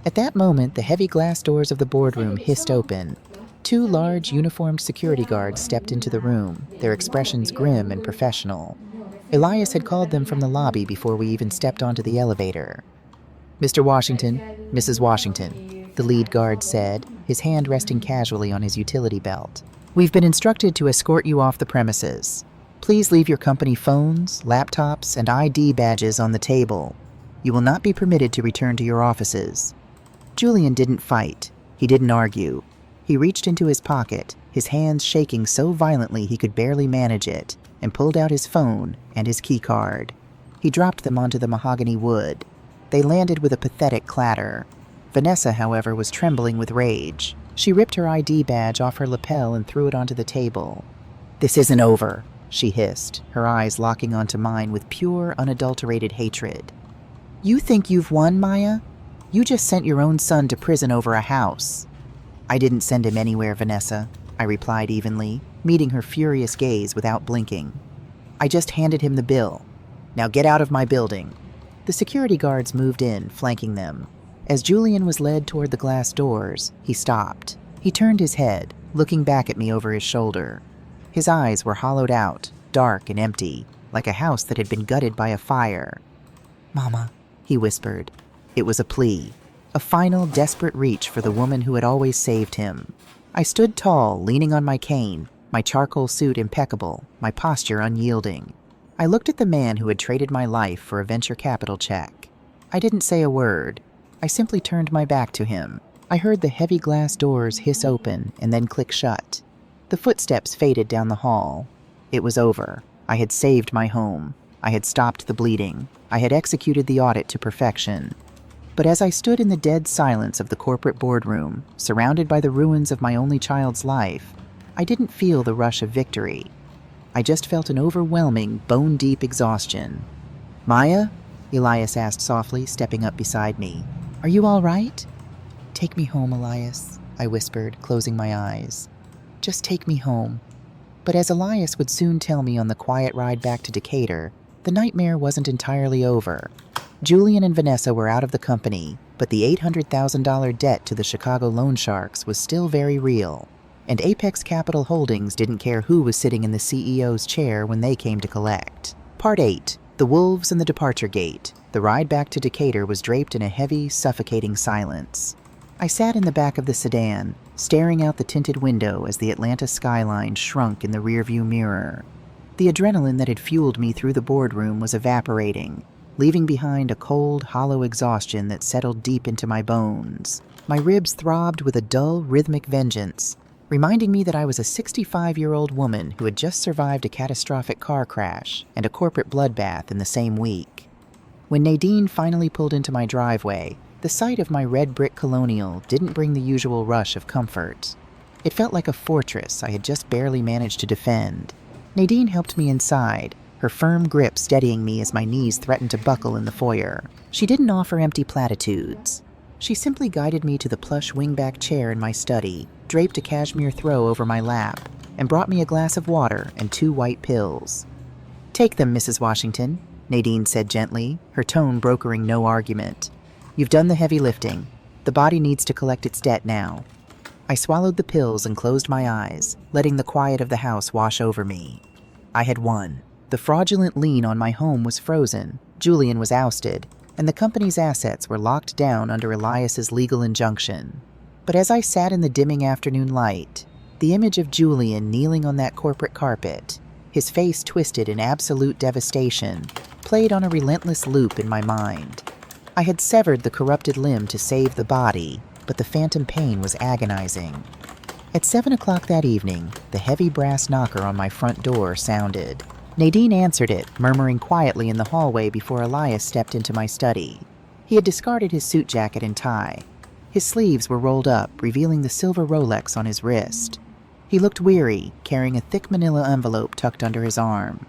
At that moment, the heavy glass doors of the boardroom hissed open. Two large, uniformed security guards stepped into the room, their expressions grim and professional. Elias had called them from the lobby before we even stepped onto the elevator. Mr. Washington, Mrs. Washington, the lead guard said, his hand resting casually on his utility belt. We've been instructed to escort you off the premises. Please leave your company phones, laptops, and ID badges on the table. You will not be permitted to return to your offices. Julian didn't fight. He didn't argue. He reached into his pocket, his hands shaking so violently he could barely manage it, and pulled out his phone and his key card. He dropped them onto the mahogany wood. They landed with a pathetic clatter. Vanessa, however, was trembling with rage. She ripped her ID badge off her lapel and threw it onto the table. This isn't over, she hissed, her eyes locking onto mine with pure, unadulterated hatred. You think you've won, Maya? You just sent your own son to prison over a house. I didn't send him anywhere, Vanessa, I replied evenly, meeting her furious gaze without blinking. I just handed him the bill. Now get out of my building. The security guards moved in, flanking them. As Julian was led toward the glass doors, he stopped. He turned his head, looking back at me over his shoulder. His eyes were hollowed out, dark and empty, like a house that had been gutted by a fire. Mama, he whispered. It was a plea, a final, desperate reach for the woman who had always saved him. I stood tall, leaning on my cane, my charcoal suit impeccable, my posture unyielding. I looked at the man who had traded my life for a venture capital check. I didn't say a word. I simply turned my back to him. I heard the heavy glass doors hiss open and then click shut. The footsteps faded down the hall. It was over. I had saved my home. I had stopped the bleeding. I had executed the audit to perfection. But as I stood in the dead silence of the corporate boardroom, surrounded by the ruins of my only child's life, I didn't feel the rush of victory. I just felt an overwhelming, bone-deep exhaustion. Maya? Elias asked softly, stepping up beside me. Are you all right? Take me home, Elias, I whispered, closing my eyes. Just take me home. But as Elias would soon tell me on the quiet ride back to Decatur, the nightmare wasn't entirely over. Julian and Vanessa were out of the company, but the $800,000 debt to the Chicago loan sharks was still very real, and Apex Capital Holdings didn't care who was sitting in the CEO's chair when they came to collect. Part 8. The Wolves and the Departure Gate. The ride back to Decatur was draped in a heavy, suffocating silence. I sat in the back of the sedan, staring out the tinted window as the Atlanta skyline shrunk in the rearview mirror. The adrenaline that had fueled me through the boardroom was evaporating, leaving behind a cold, hollow exhaustion that settled deep into my bones. My ribs throbbed with a dull, rhythmic vengeance, reminding me that I was a 65-year-old woman who had just survived a catastrophic car crash and a corporate bloodbath in the same week. When Nadine finally pulled into my driveway, The sight of my red brick colonial didn't bring the usual rush of comfort. It felt like a fortress I had just barely managed to defend. Nadine helped me inside, her firm grip steadying me as my knees threatened to buckle in the foyer. She didn't offer empty platitudes. She simply guided me to the plush wingback chair in my study, draped a cashmere throw over my lap, and brought me a glass of water and 2 white pills. "Take them, Mrs. Washington," Nadine said gently, her tone brokering no argument. "You've done the heavy lifting. The body needs to collect its debt now." I swallowed the pills and closed my eyes, letting the quiet of the house wash over me. I had won. The fraudulent lien on my home was frozen, Julian was ousted, and the company's assets were locked down under Elias's legal injunction. But as I sat in the dimming afternoon light, the image of Julian kneeling on that corporate carpet, his face twisted in absolute devastation, played on a relentless loop in my mind. I had severed the corrupted limb to save the body, but the phantom pain was agonizing. At 7 o'clock that evening, the heavy brass knocker on my front door sounded. Nadine answered it, murmuring quietly in the hallway before Elias stepped into my study. He had discarded his suit jacket and tie. His sleeves were rolled up, revealing the silver Rolex on his wrist. He looked weary, carrying a thick manila envelope tucked under his arm.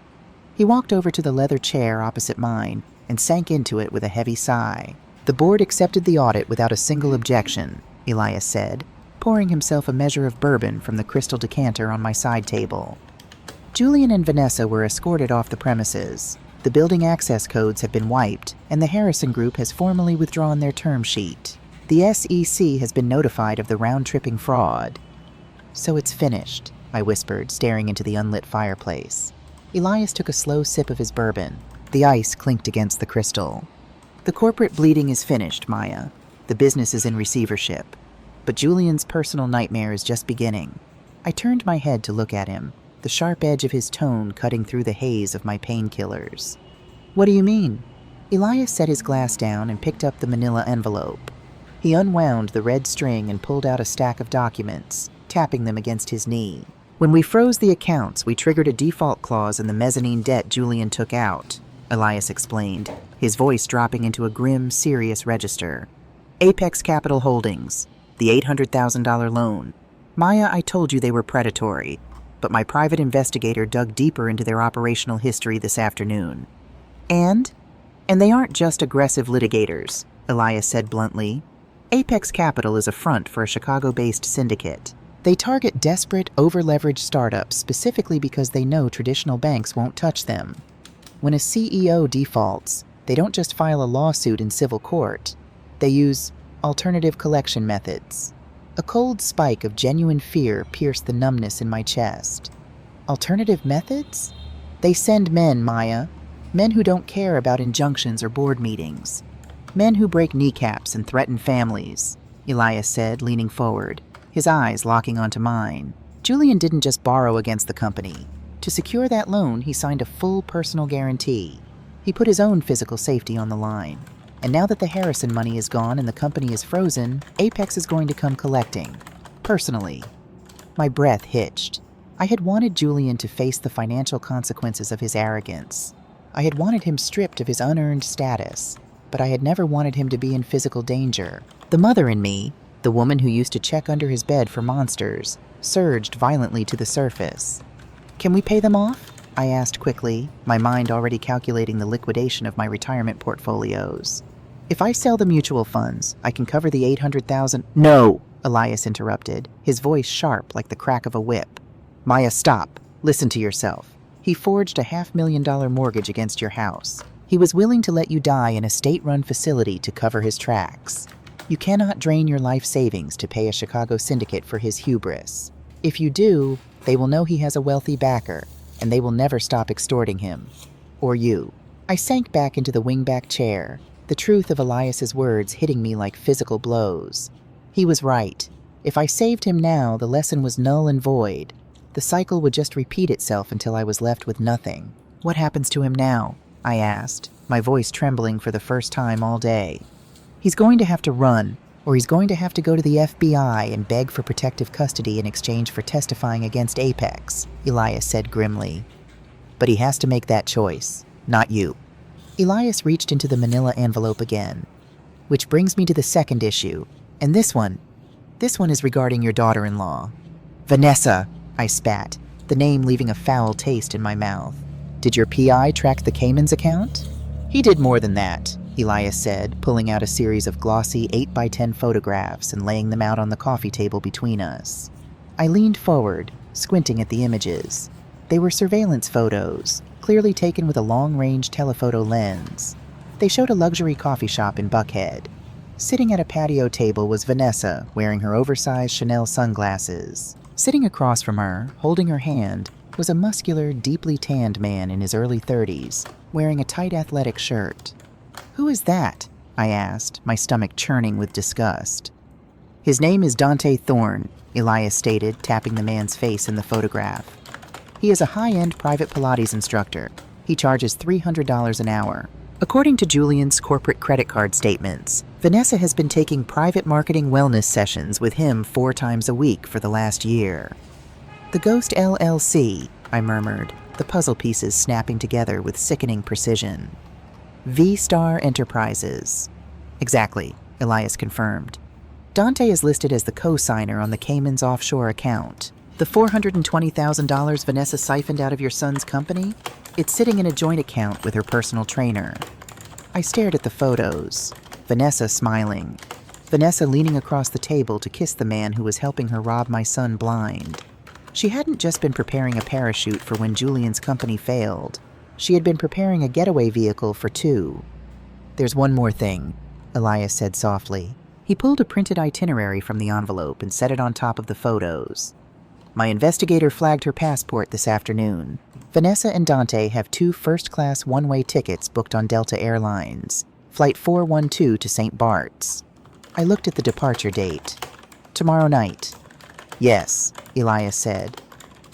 He walked over to the leather chair opposite mine and sank into it with a heavy sigh. "The board accepted the audit without a single objection," Elias said, pouring himself a measure of bourbon from the crystal decanter on my side table. "Julian and Vanessa were escorted off the premises. The building access codes have been wiped, and the Harrison Group has formally withdrawn their term sheet. The SEC has been notified of the round-tripping fraud." "So it's finished," I whispered, staring into the unlit fireplace. Elias took a slow sip of his bourbon. The ice clinked against the crystal. "The corporate bleeding is finished, Maya. The business is in receivership. But Julian's personal nightmare is just beginning." I turned my head to look at him, the sharp edge of his tone cutting through the haze of my painkillers. "What do you mean?" Elias set his glass down and picked up the manila envelope. He unwound the red string and pulled out a stack of documents, tapping them against his knee. "When we froze the accounts, we triggered a default clause in the mezzanine debt Julian took out," Elias explained, his voice dropping into a grim, serious register. "Apex Capital Holdings, the $800,000 loan. Maya, I told you they were predatory, but my private investigator dug deeper into their operational history this afternoon. And they aren't just aggressive litigators," Elias said bluntly. "Apex Capital is a front for a Chicago-based syndicate. They target desperate, over-leveraged startups specifically because they know traditional banks won't touch them. When a CEO defaults, they don't just file a lawsuit in civil court. They use alternative collection methods." A cold spike of genuine fear pierced the numbness in my chest. "Alternative methods?" "They send men, Maya. Men who don't care about injunctions or board meetings. Men who break kneecaps and threaten families," Elias said, leaning forward, his eyes locking onto mine. "Julian didn't just borrow against the company. To secure that loan, he signed a full personal guarantee. He put his own physical safety on the line. And now that the Harrison money is gone and the company is frozen, Apex is going to come collecting. Personally." My breath hitched. I had wanted Julian to face the financial consequences of his arrogance. I had wanted him stripped of his unearned status, but I had never wanted him to be in physical danger. The mother in me, the woman who used to check under his bed for monsters, surged violently to the surface. "Can we pay them off?" I asked quickly, my mind already calculating the liquidation of my retirement portfolios. "If I sell the mutual funds, I can cover the $800,000 "No!" Elias interrupted, his voice sharp like the crack of a whip. "Maya, stop. Listen to yourself. He forged a $500,000 mortgage against your house. He was willing to let you die in a state-run facility to cover his tracks. You cannot drain your life savings to pay a Chicago syndicate for his hubris. If you do, they will know he has a wealthy backer, and they will never stop extorting him. Or you." I sank back into the wingback chair, the truth of Elias's words hitting me like physical blows. He was right. If I saved him now, the lesson was null and void. The cycle would just repeat itself until I was left with nothing. "What happens to him now?" I asked, my voice trembling for the first time all day. "He's going to have to run, or he's going to have to go to the FBI and beg for protective custody in exchange for testifying against Apex," Elias said grimly. "But he has to make that choice, not you." Elias reached into the manila envelope again. Which brings me to the second issue, and this one is regarding your daughter-in-law. Vanessa, I spat, the name leaving a foul taste in my mouth. Did your PI track the Cayman's account? He did more than that, Elias said, pulling out a series of glossy 8x10 photographs and laying them out on the coffee table between us. I leaned forward, squinting at the images. They were surveillance photos, clearly taken with a long-range telephoto lens. They showed a luxury coffee shop in Buckhead. Sitting at a patio table was Vanessa, wearing her oversized Chanel sunglasses. Sitting across from her, holding her hand, was a muscular, deeply tanned man in his early 30s, wearing a tight athletic shirt. "Who is that?" I asked, my stomach churning with disgust. "His name is Dante Thorne," Elias stated, tapping the man's face in the photograph. "He is a high-end private Pilates instructor. He charges $300 an hour. According to Julian's corporate credit card statements, Vanessa has been taking private marketing wellness sessions with him 4 times a week for the last year." "The Ghost LLC," I murmured, the puzzle pieces snapping together with sickening precision. "V-Star Enterprises." "Exactly," Elias confirmed. "Dante is listed as the co-signer on the Cayman's offshore account. The $420,000 Vanessa siphoned out of your son's company? It's sitting in a joint account with her personal trainer." I stared at the photos. Vanessa smiling. Vanessa leaning across the table to kiss the man who was helping her rob my son blind. She hadn't just been preparing a parachute for when Julian's company failed. She had been preparing a getaway vehicle for 2. "There's one more thing," Elias said softly. He pulled a printed itinerary from the envelope and set it on top of the photos. "My investigator flagged her passport this afternoon. Vanessa and Dante have 2 first-class one-way tickets booked on Delta Airlines, Flight 412 to St. Bart's." I looked at the departure date. "Tomorrow night." "Yes," Elias said.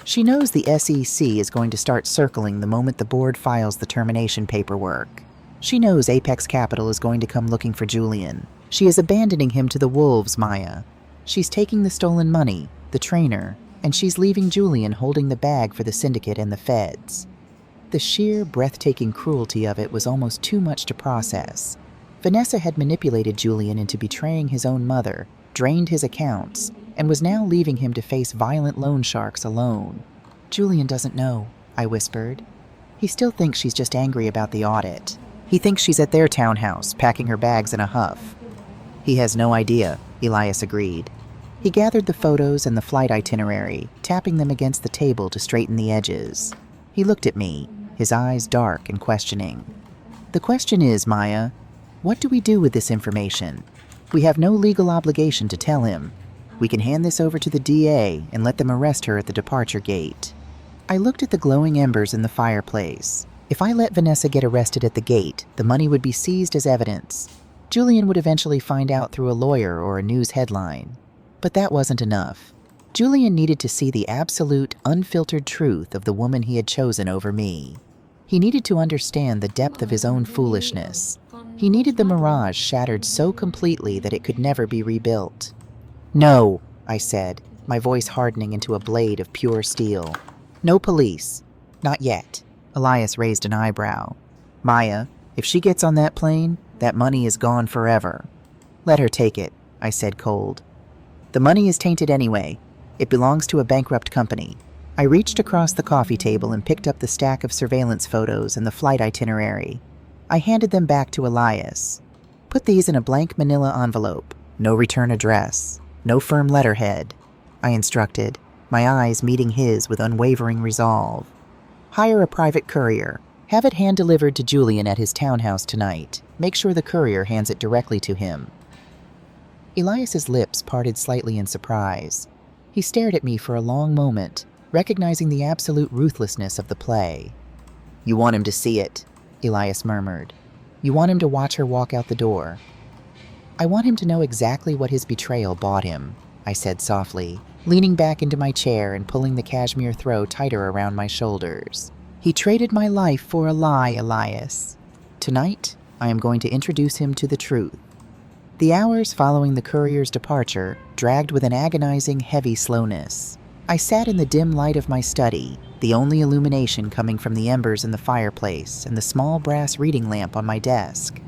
"She knows the SEC is going to start circling the moment the board files the termination paperwork. She knows Apex Capital is going to come looking for Julian. She is abandoning him to the wolves, Maya. She's taking the stolen money, the trainer, and she's leaving Julian holding the bag for the syndicate and the feds." The sheer, breathtaking cruelty of it was almost too much to process. Vanessa had manipulated Julian into betraying his own mother, drained his accounts, and was now leaving him to face violent loan sharks alone. "Julian doesn't know," I whispered. "He still thinks she's just angry about the audit. He thinks she's at their townhouse, packing her bags in a huff." "He has no idea," Elias agreed. He gathered the photos and the flight itinerary, tapping them against the table to straighten the edges. He looked at me, his eyes dark and questioning. "The question is, Maya, what do we do with this information? We have no legal obligation to tell him. We can hand this over to the DA and let them arrest her at the departure gate." I looked at the glowing embers in the fireplace. If I let Vanessa get arrested at the gate, the money would be seized as evidence. Julian would eventually find out through a lawyer or a news headline. But that wasn't enough. Julian needed to see the absolute, unfiltered truth of the woman he had chosen over me. He needed to understand the depth of his own foolishness. He needed the mirage shattered so completely that it could never be rebuilt. "No," I said, my voice hardening into a blade of pure steel. "No police. Not yet." Elias raised an eyebrow. "Maya, if she gets on that plane, that money is gone forever." "Let her take it," I said cold. "The money is tainted anyway. It belongs to a bankrupt company." I reached across the coffee table and picked up the stack of surveillance photos and the flight itinerary. I handed them back to Elias. "Put these in a blank manila envelope. No return address. No firm letterhead," I instructed, my eyes meeting his with unwavering resolve. "Hire a private courier. Have it hand-delivered to Julian at his townhouse tonight. Make sure the courier hands it directly to him." Elias's lips parted slightly in surprise. He stared at me for a long moment, recognizing the absolute ruthlessness of the play. "You want him to see it," Elias murmured. "You want him to watch her walk out the door." "I want him to know exactly what his betrayal bought him," I said softly, leaning back into my chair and pulling the cashmere throw tighter around my shoulders. "He traded my life for a lie, Elias. Tonight, I am going to introduce him to the truth." The hours following the courier's departure dragged with an agonizing, heavy slowness. I sat in the dim light of my study, the only illumination coming from the embers in the fireplace and the small brass reading lamp on my desk.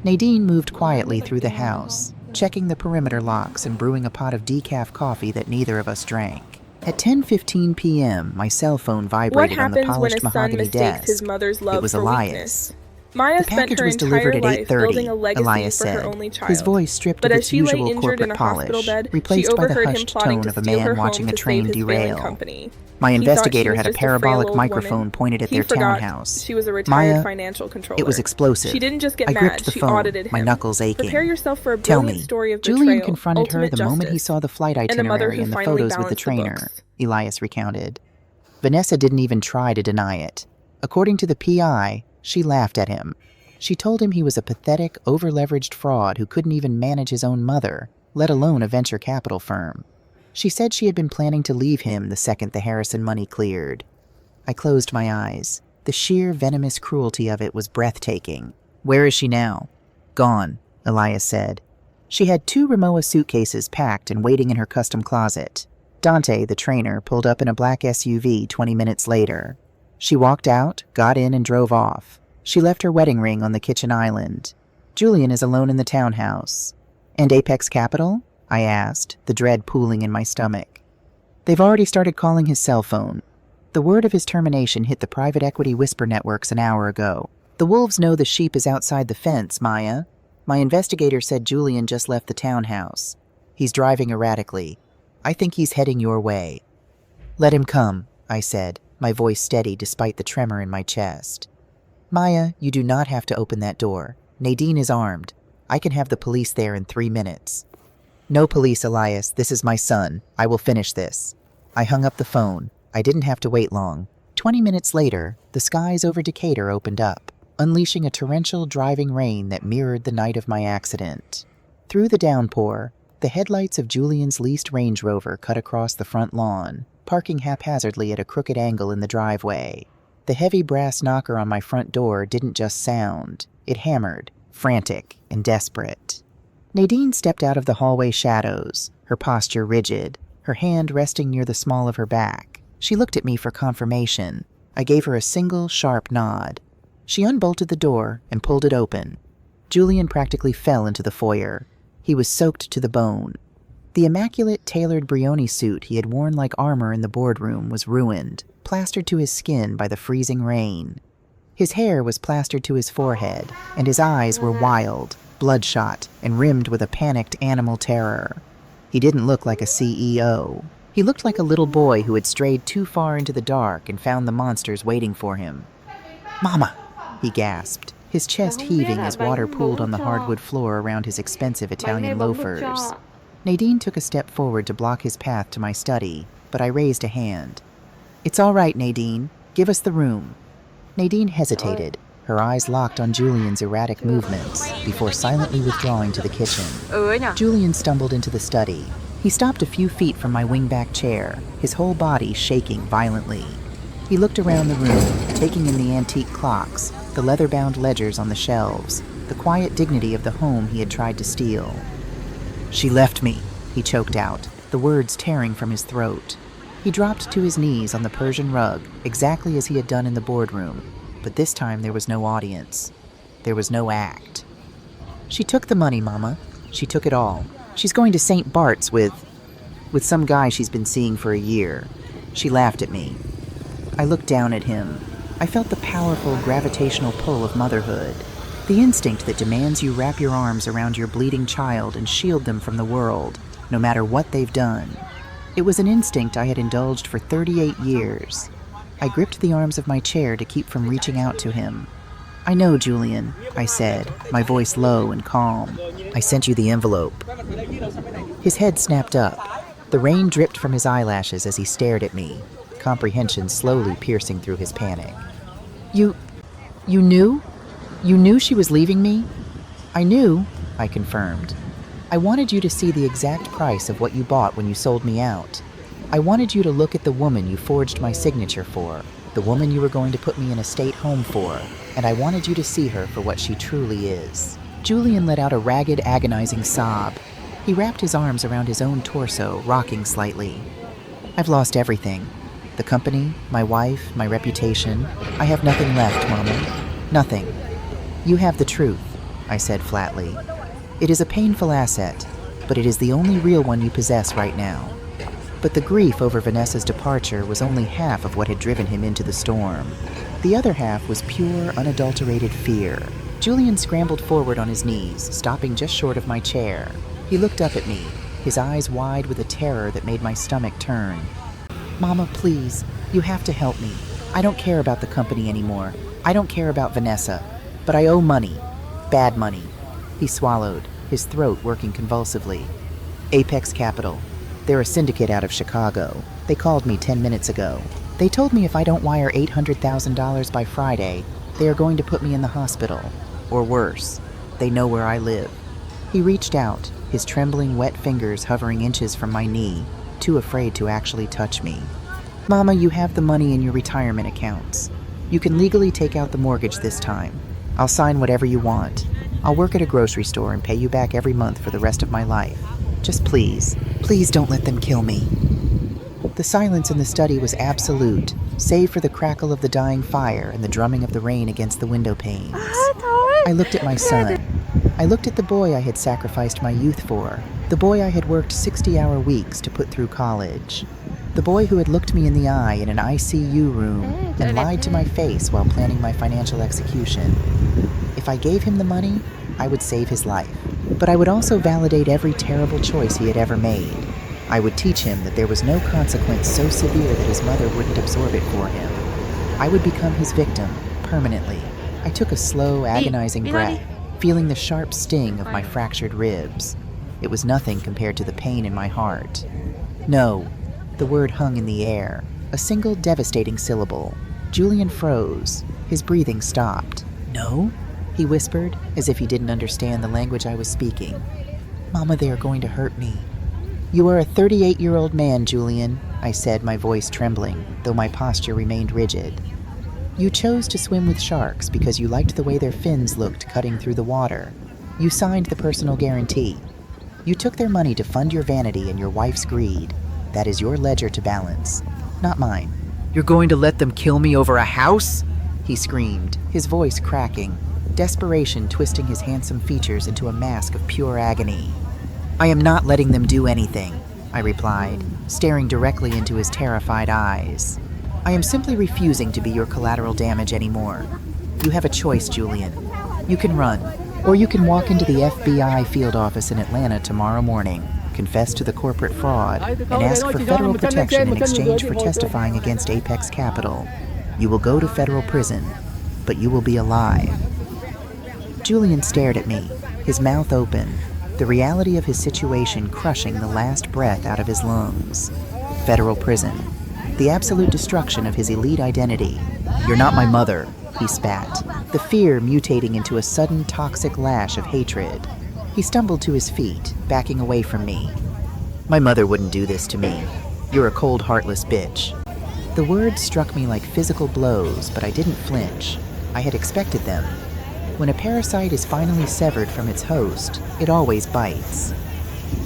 Nadine moved quietly through the house, checking the perimeter locks and brewing a pot of decaf coffee that neither of us drank. At 10:15 p.m., my cell phone What vibrated on the happens when polished a son mahogany mistakes his desk. mother's It love was for Elias. weakness? Maya The spent package her was delivered entire at life building 8:30, a legacy Elias for her said, only child. his voice stripped But of as its she lay usual injured in corporate a hospital polish, bed, she replaced by the overheard him hushed plotting tone to of a steal her man home watching a to save train his failing derail. company. My He thought she investigator was had a just a frail parabolic old microphone woman. pointed at He their forgot townhouse. she was a retired Maya, financial controller. it was explosive. She didn't just get I mad, gripped the she phone, audited him. my knuckles aching. Prepare yourself for a Tell brilliant me, story of Julian betrayal, confronted her ultimate the moment he justice, saw the flight and a mother itinerary who and the finally photos with the balanced the trainer, books. Elias recounted. Vanessa didn't even try to deny it. According to the PI, she laughed at him. She told him he was a pathetic, over-leveraged fraud who couldn't even manage his own mother, let alone a venture capital firm. She said she had been planning to leave him the second the Harrison money cleared. I closed my eyes. The sheer venomous cruelty of it was breathtaking. Where is she now? Gone, Elias said. She had 2 Rimowa suitcases packed and waiting in her custom closet. Dante, the trainer, pulled up in a black SUV 20 minutes later. She walked out, got in, and drove off. She left her wedding ring on the kitchen island. Julian is alone in the townhouse. And Apex Capital? I asked, the dread pooling in my stomach. They've already started calling his cell phone. The word of his termination hit the private equity whisper networks an hour ago. The wolves know the sheep is outside the fence, Maya. My investigator said Julian just left the townhouse. He's driving erratically. I think he's heading your way. Let him come, I said, my voice steady despite the tremor in my chest. Maya, you do not have to open that door. Nadine is armed. I can have the police there in 3 minutes. No police, Elias. This is my son. I will finish this. I hung up the phone. I didn't have to wait long. 20 minutes later, the skies over Decatur opened up, unleashing a torrential driving rain that mirrored the night of my accident. Through the downpour, the headlights of Julian's leased Range Rover cut across the front lawn, parking haphazardly at a crooked angle in the driveway. The heavy brass knocker on my front door didn't just sound. It hammered, frantic and desperate. Nadine stepped out of the hallway shadows, her posture rigid, her hand resting near the small of her back. She looked at me for confirmation. I gave her a single, sharp nod. She unbolted the door and pulled it open. Julian practically fell into the foyer. He was soaked to the bone. The immaculate tailored Brioni suit he had worn like armor in the boardroom was ruined, plastered to his skin by the freezing rain. His hair was plastered to his forehead, and his eyes were wild, bloodshot, and rimmed with a panicked animal terror. He didn't look like a CEO. He looked like a little boy who had strayed too far into the dark and found the monsters waiting for him. "Mama!" he gasped, his chest heaving as water pooled on the hardwood floor around his expensive Italian loafers. Nadine took a step forward to block his path to my study, but I raised a hand. "It's all right, Nadine. Give us the room." Nadine hesitated, her eyes locked on Julian's erratic movements, before silently withdrawing to the kitchen. Julian stumbled into the study. He stopped a few feet from my wingback chair, his whole body shaking violently. He looked around the room, taking in the antique clocks, the leather-bound ledgers on the shelves, the quiet dignity of the home he had tried to steal. "She left me," he choked out, the words tearing from his throat. He dropped to his knees on the Persian rug, exactly as he had done in the boardroom, but this time there was no audience. There was no act. "She took the money, Mama. She took it all. She's going to St. Bart's with some guy she's been seeing for a year." She laughed at me. I looked down at him. I felt the powerful gravitational pull of motherhood, the instinct that demands you wrap your arms around your bleeding child and shield them from the world, no matter what they've done. It was an instinct I had indulged for 38 years. I gripped the arms of my chair to keep from reaching out to him. "I know, Julian," I said, my voice low and calm. "I sent you the envelope." His head snapped up. The rain dripped from his eyelashes as he stared at me, comprehension slowly piercing through his panic. You knew? You knew she was leaving me?" "I knew," I confirmed. "I wanted you to see the exact price of what you bought when you sold me out. I wanted you to look at the woman you forged my signature for, the woman you were going to put me in a state home for, and I wanted you to see her for what she truly is." Julian let out a ragged, agonizing sob. He wrapped his arms around his own torso, rocking slightly. "I've lost everything. The company, my wife, my reputation. I have nothing left, Mama. Nothing. You have the truth. I said flatly. It is a painful asset, but it is the only real one you possess right now. But the grief over Vanessa's departure was only half of what had driven him into the storm. The other half was pure, unadulterated fear. Julian scrambled forward on his knees, stopping just short of my chair. He looked up at me, his eyes wide with a terror that made my stomach turn. Mama, please, you have to help me. I don't care about the company anymore. I don't care about Vanessa. But I owe money. Bad money. He swallowed, his throat working convulsively. Apex Capital. They're a syndicate out of Chicago. They called me 10 minutes ago. They told me if I don't wire $800,000 by Friday, they are going to put me in the hospital. Or worse, they know where I live. He reached out, his trembling, wet fingers hovering inches from my knee, too afraid to actually touch me. Mama, you have the money in your retirement accounts. You can legally take out the mortgage this time. I'll sign whatever you want. I'll work at a grocery store and pay you back every month for the rest of my life. Just please, please don't let them kill me. The silence in the study was absolute, save for the crackle of the dying fire and the drumming of the rain against the window panes. I looked at my son. I looked at the boy I had sacrificed my youth for, the boy I had worked 60-hour weeks to put through college, the boy who had looked me in the eye in an ICU room and lied to my face while planning my financial execution. If I gave him the money, I would save his life. But I would also validate every terrible choice he had ever made. I would teach him that there was no consequence so severe that his mother wouldn't absorb it for him. I would become his victim, permanently. I took a slow, agonizing breath, feeling the sharp sting of my fractured ribs. It was nothing compared to the pain in my heart. No, the word hung in the air, a single devastating syllable. Julian froze. His breathing stopped. No? He whispered, as if he didn't understand the language I was speaking. Mama, they are going to hurt me. You are a 38-year-old man, Julian, I said, my voice trembling, though my posture remained rigid. You chose to swim with sharks because you liked the way their fins looked cutting through the water. You signed the personal guarantee. You took their money to fund your vanity and your wife's greed. That is your ledger to balance, not mine. You're going to let them kill me over a house? He screamed, his voice cracking, desperation twisting his handsome features into a mask of pure agony. I am not letting them do anything, I replied, staring directly into his terrified eyes. I am simply refusing to be your collateral damage anymore. You have a choice, Julian. You can run, or you can walk into the FBI field office in Atlanta tomorrow morning, confess to the corporate fraud, and ask for federal protection in exchange for testifying against Apex Capital. You will go to federal prison, but you will be alive. Julian stared at me, his mouth open, the reality of his situation crushing the last breath out of his lungs. Federal prison. The absolute destruction of his elite identity. You're not my mother, he spat, the fear mutating into a sudden toxic lash of hatred. He stumbled to his feet, backing away from me. My mother wouldn't do this to me. You're a cold, heartless bitch. The words struck me like physical blows, but I didn't flinch. I had expected them. When a parasite is finally severed from its host, it always bites.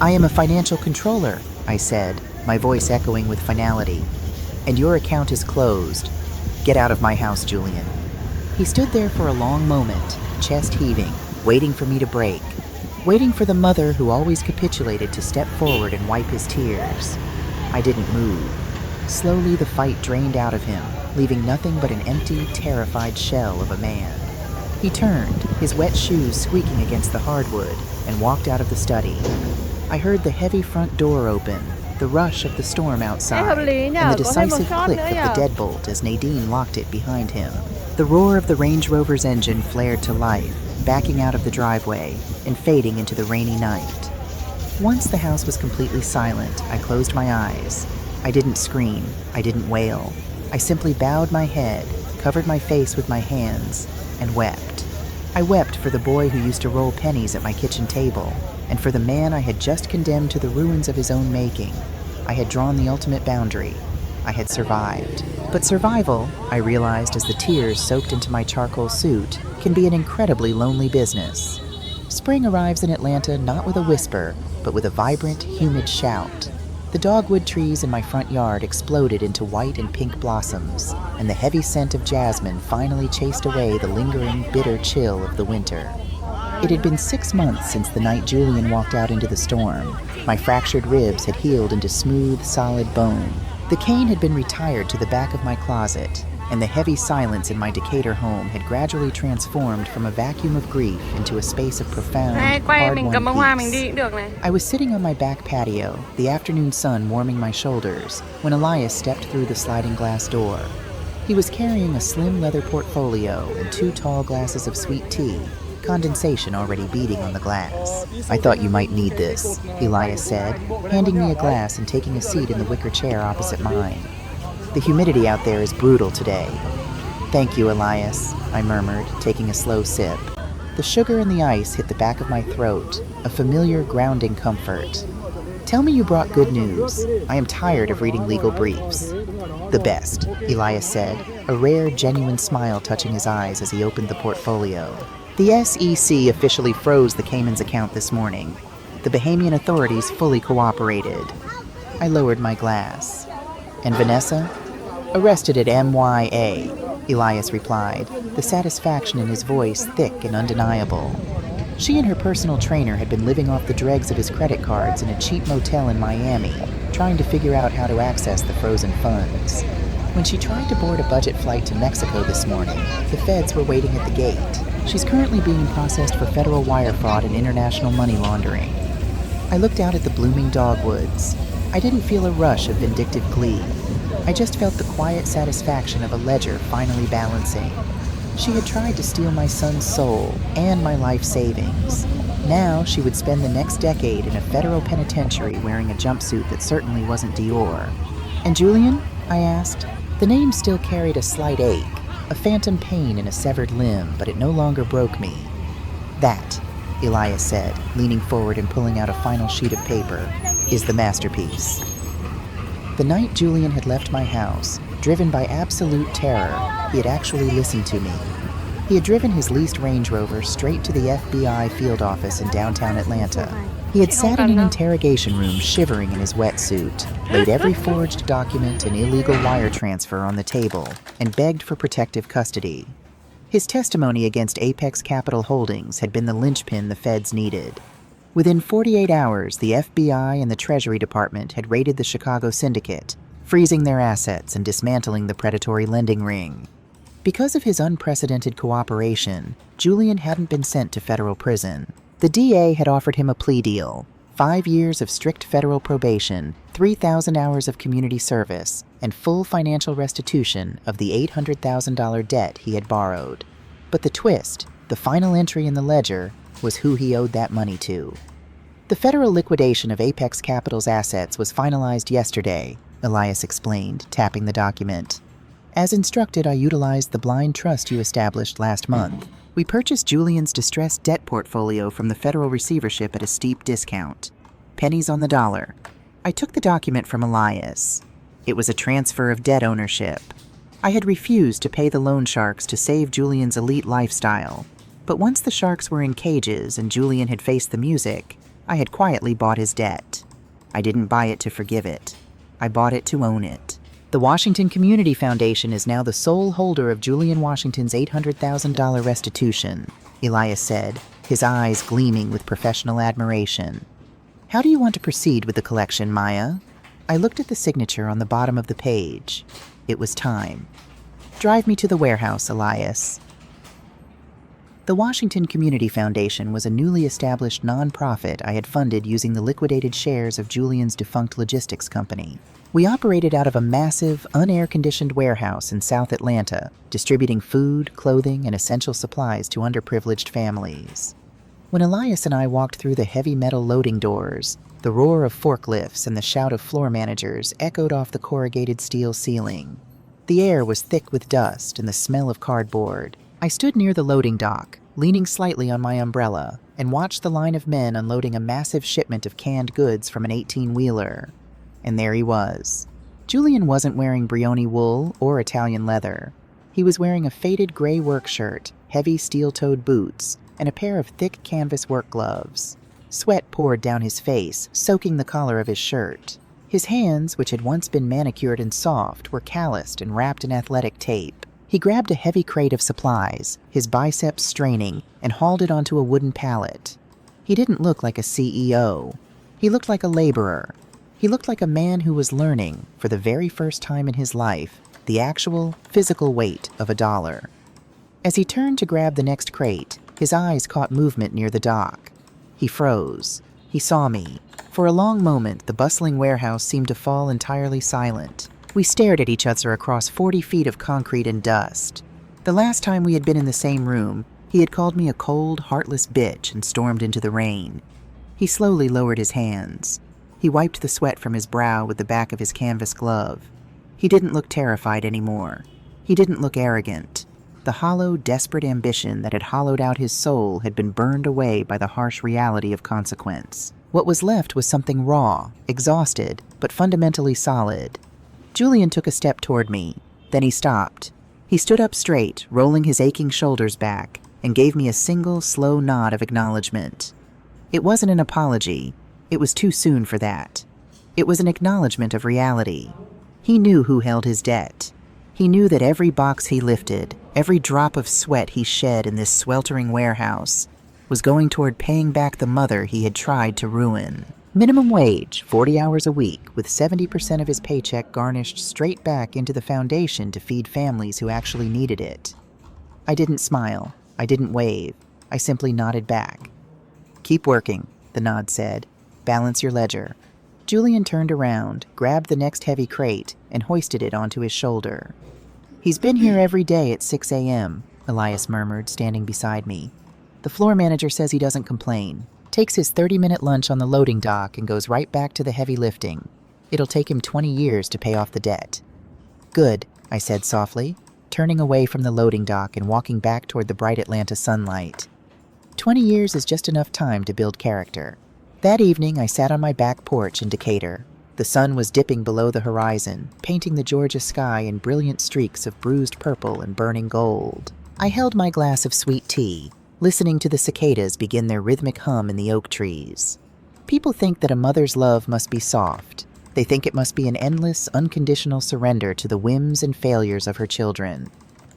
I am a financial controller, I said, my voice echoing with finality. And your account is closed. Get out of my house, Julian. He stood there for a long moment, chest heaving, waiting for me to break, waiting for the mother who always capitulated to step forward and wipe his tears. I didn't move. Slowly the fight drained out of him, leaving nothing but an empty, terrified shell of a man. He turned, his wet shoes squeaking against the hardwood, and walked out of the study. I heard the heavy front door open, the rush of the storm outside, and the decisive click of the deadbolt as Nadine locked it behind him. The roar of the Range Rover's engine flared to life, backing out of the driveway and fading into the rainy night. Once the house was completely silent, I closed my eyes. I didn't scream, I didn't wail. I simply bowed my head, covered my face with my hands, and wept. I wept for the boy who used to roll pennies at my kitchen table, and for the man I had just condemned to the ruins of his own making. I had drawn the ultimate boundary. I had survived. But survival, I realized as the tears soaked into my charcoal suit, can be an incredibly lonely business. Spring arrives in Atlanta not with a whisper, but with a vibrant, humid shout. The dogwood trees in my front yard exploded into white and pink blossoms, and the heavy scent of jasmine finally chased away the lingering, bitter chill of the winter. It had been 6 months since the night Julian walked out into the storm. My fractured ribs had healed into smooth, solid bone. The cane had been retired to the back of my closet, and the heavy silence in my Decatur home had gradually transformed from a vacuum of grief into a space of profound, hard-won peace. I was sitting on my back patio, the afternoon sun warming my shoulders, when Elias stepped through the sliding glass door. He was carrying a slim leather portfolio and 2 tall glasses of sweet tea, condensation already beading on the glass. "I thought you might need this," Elias said, handing me a glass and taking a seat in the wicker chair opposite mine. "The humidity out there is brutal today." "Thank you, Elias," I murmured, taking a slow sip. The sugar and the ice hit the back of my throat, a familiar grounding comfort. "Tell me you brought good news. I am tired of reading legal briefs." "The best," Elias said, a rare, genuine smile touching his eyes as he opened the portfolio. "The SEC officially froze the Cayman's account this morning. The Bahamian authorities fully cooperated." I lowered my glass. "And Vanessa?" "Arrested at MYA," Elias replied, the satisfaction in his voice thick and undeniable. She and her personal trainer had been living off the dregs of his credit cards in a cheap motel in Miami, trying to figure out how to access the frozen funds. When she tried to board a budget flight to Mexico this morning, the feds were waiting at the gate. She's currently being processed for federal wire fraud and international money laundering. I looked out at the blooming dogwoods. I didn't feel a rush of vindictive glee. I just felt the quiet satisfaction of a ledger finally balancing. She had tried to steal my son's soul and my life savings. Now she would spend the next decade in a federal penitentiary wearing a jumpsuit that certainly wasn't Dior. "And Julian?" I asked. The name still carried a slight ache, a phantom pain in a severed limb, but it no longer broke me. "That," Elias said, leaning forward and pulling out a final sheet of paper, "is the masterpiece." The night Julian had left my house, driven by absolute terror, he had actually listened to me. He had driven his leased Range Rover straight to the FBI field office in downtown Atlanta. He had sat in an interrogation room shivering in his wetsuit, laid every forged document and illegal wire transfer on the table, and begged for protective custody. His testimony against Apex Capital Holdings had been the linchpin the feds needed. Within 48 hours, the FBI and the Treasury Department had raided the Chicago syndicate, freezing their assets and dismantling the predatory lending ring. Because of his unprecedented cooperation, Julian hadn't been sent to federal prison. The DA had offered him a plea deal, 5 years of strict federal probation, 3,000 hours of community service, and full financial restitution of the $800,000 debt he had borrowed. But the twist, the final entry in the ledger, was who he owed that money to. "The federal liquidation of Apex Capital's assets was finalized yesterday," Elias explained, tapping the document. "As instructed, I utilized the blind trust you established last month. We purchased Julian's distressed debt portfolio from the federal receivership at a steep discount. Pennies on the dollar. I took the document from Elias. It was a transfer of debt ownership. I had refused to pay the loan sharks to save Julian's elite lifestyle. But once the sharks were in cages and Julian had faced the music, I had quietly bought his debt. I didn't buy it to forgive it. I bought it to own it. The Washington Community Foundation is now the sole holder of Julian Washington's $800,000 restitution," Elias said, his eyes gleaming with professional admiration. "How do you want to proceed with the collection, Maya?" I looked at the signature on the bottom of the page. It was time. "Drive me to the warehouse, Elias." The Washington Community Foundation was a newly established nonprofit I had funded using the liquidated shares of Julian's defunct logistics company. We operated out of a massive, unair-conditioned warehouse in South Atlanta, distributing food, clothing, and essential supplies to underprivileged families. When Elias and I walked through the heavy metal loading doors, the roar of forklifts and the shout of floor managers echoed off the corrugated steel ceiling. The air was thick with dust and the smell of cardboard. I stood near the loading dock, leaning slightly on my umbrella, and watched the line of men unloading a massive shipment of canned goods from an 18-wheeler. And there he was. Julian wasn't wearing Brioni wool or Italian leather. He was wearing a faded gray work shirt, heavy steel-toed boots, and a pair of thick canvas work gloves. Sweat poured down his face, soaking the collar of his shirt. His hands, which had once been manicured and soft, were calloused and wrapped in athletic tape. He grabbed a heavy crate of supplies, his biceps straining, and hauled it onto a wooden pallet. He didn't look like a CEO. He looked like a laborer. He looked like a man who was learning, for the very first time in his life, the actual, physical weight of $1. As he turned to grab the next crate, his eyes caught movement near the dock. He froze. He saw me. For a long moment, the bustling warehouse seemed to fall entirely silent. We stared at each other across 40 feet of concrete and dust. The last time we had been in the same room, he had called me a cold, heartless bitch and stormed into the rain. He slowly lowered his hands. He wiped the sweat from his brow with the back of his canvas glove. He didn't look terrified anymore. He didn't look arrogant. The hollow, desperate ambition that had hollowed out his soul had been burned away by the harsh reality of consequence. What was left was something raw, exhausted, but fundamentally solid. Julian took a step toward me. Then he stopped. He stood up straight, rolling his aching shoulders back, and gave me a single, slow nod of acknowledgement. It wasn't an apology. It was too soon for that. It was an acknowledgement of reality. He knew who held his debt. He knew that every box he lifted, every drop of sweat he shed in this sweltering warehouse, was going toward paying back the mother he had tried to ruin. Minimum wage, 40 hours a week, with 70% of his paycheck garnished straight back into the foundation to feed families who actually needed it. I didn't smile. I didn't wave. I simply nodded back. "Keep working," the nod said. "Balance your ledger." Julian turned around, grabbed the next heavy crate, and hoisted it onto his shoulder. "He's been here every day at 6 a.m., Elias murmured, standing beside me. "The floor manager says he doesn't complain. Takes his 30-minute lunch on the loading dock and goes right back to the heavy lifting. It'll take him 20 years to pay off the debt." "Good," I said softly, turning away from the loading dock and walking back toward the bright Atlanta sunlight. 20 years is just enough time to build character. That evening, I sat on my back porch in Decatur. The sun was dipping below the horizon, painting the Georgia sky in brilliant streaks of bruised purple and burning gold. I held my glass of sweet tea, listening to the cicadas begin their rhythmic hum in the oak trees. People think that a mother's love must be soft. They think it must be an endless, unconditional surrender to the whims and failures of her children.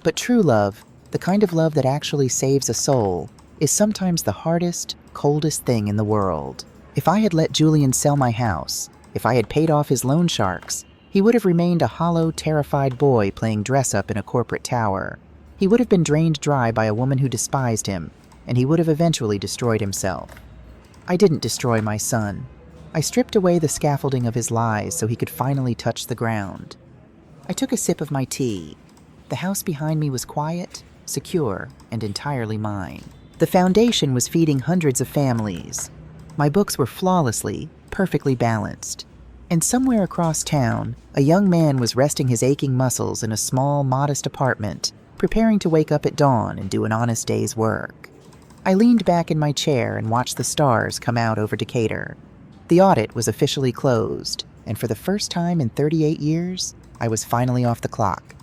But true love, the kind of love that actually saves a soul, is sometimes the hardest, coldest thing in the world. If I had let Julian sell my house, if I had paid off his loan sharks, he would have remained a hollow, terrified boy playing dress-up in a corporate tower. He would have been drained dry by a woman who despised him, and he would have eventually destroyed himself. I didn't destroy my son. I stripped away the scaffolding of his lies so he could finally touch the ground. I took a sip of my tea. The house behind me was quiet, secure, and entirely mine. The foundation was feeding hundreds of families. My books were flawlessly, perfectly balanced. And somewhere across town, a young man was resting his aching muscles in a small, modest apartment, preparing to wake up at dawn and do an honest day's work. I leaned back in my chair and watched the stars come out over Decatur. The audit was officially closed, and for the first time in 38 years, I was finally off the clock.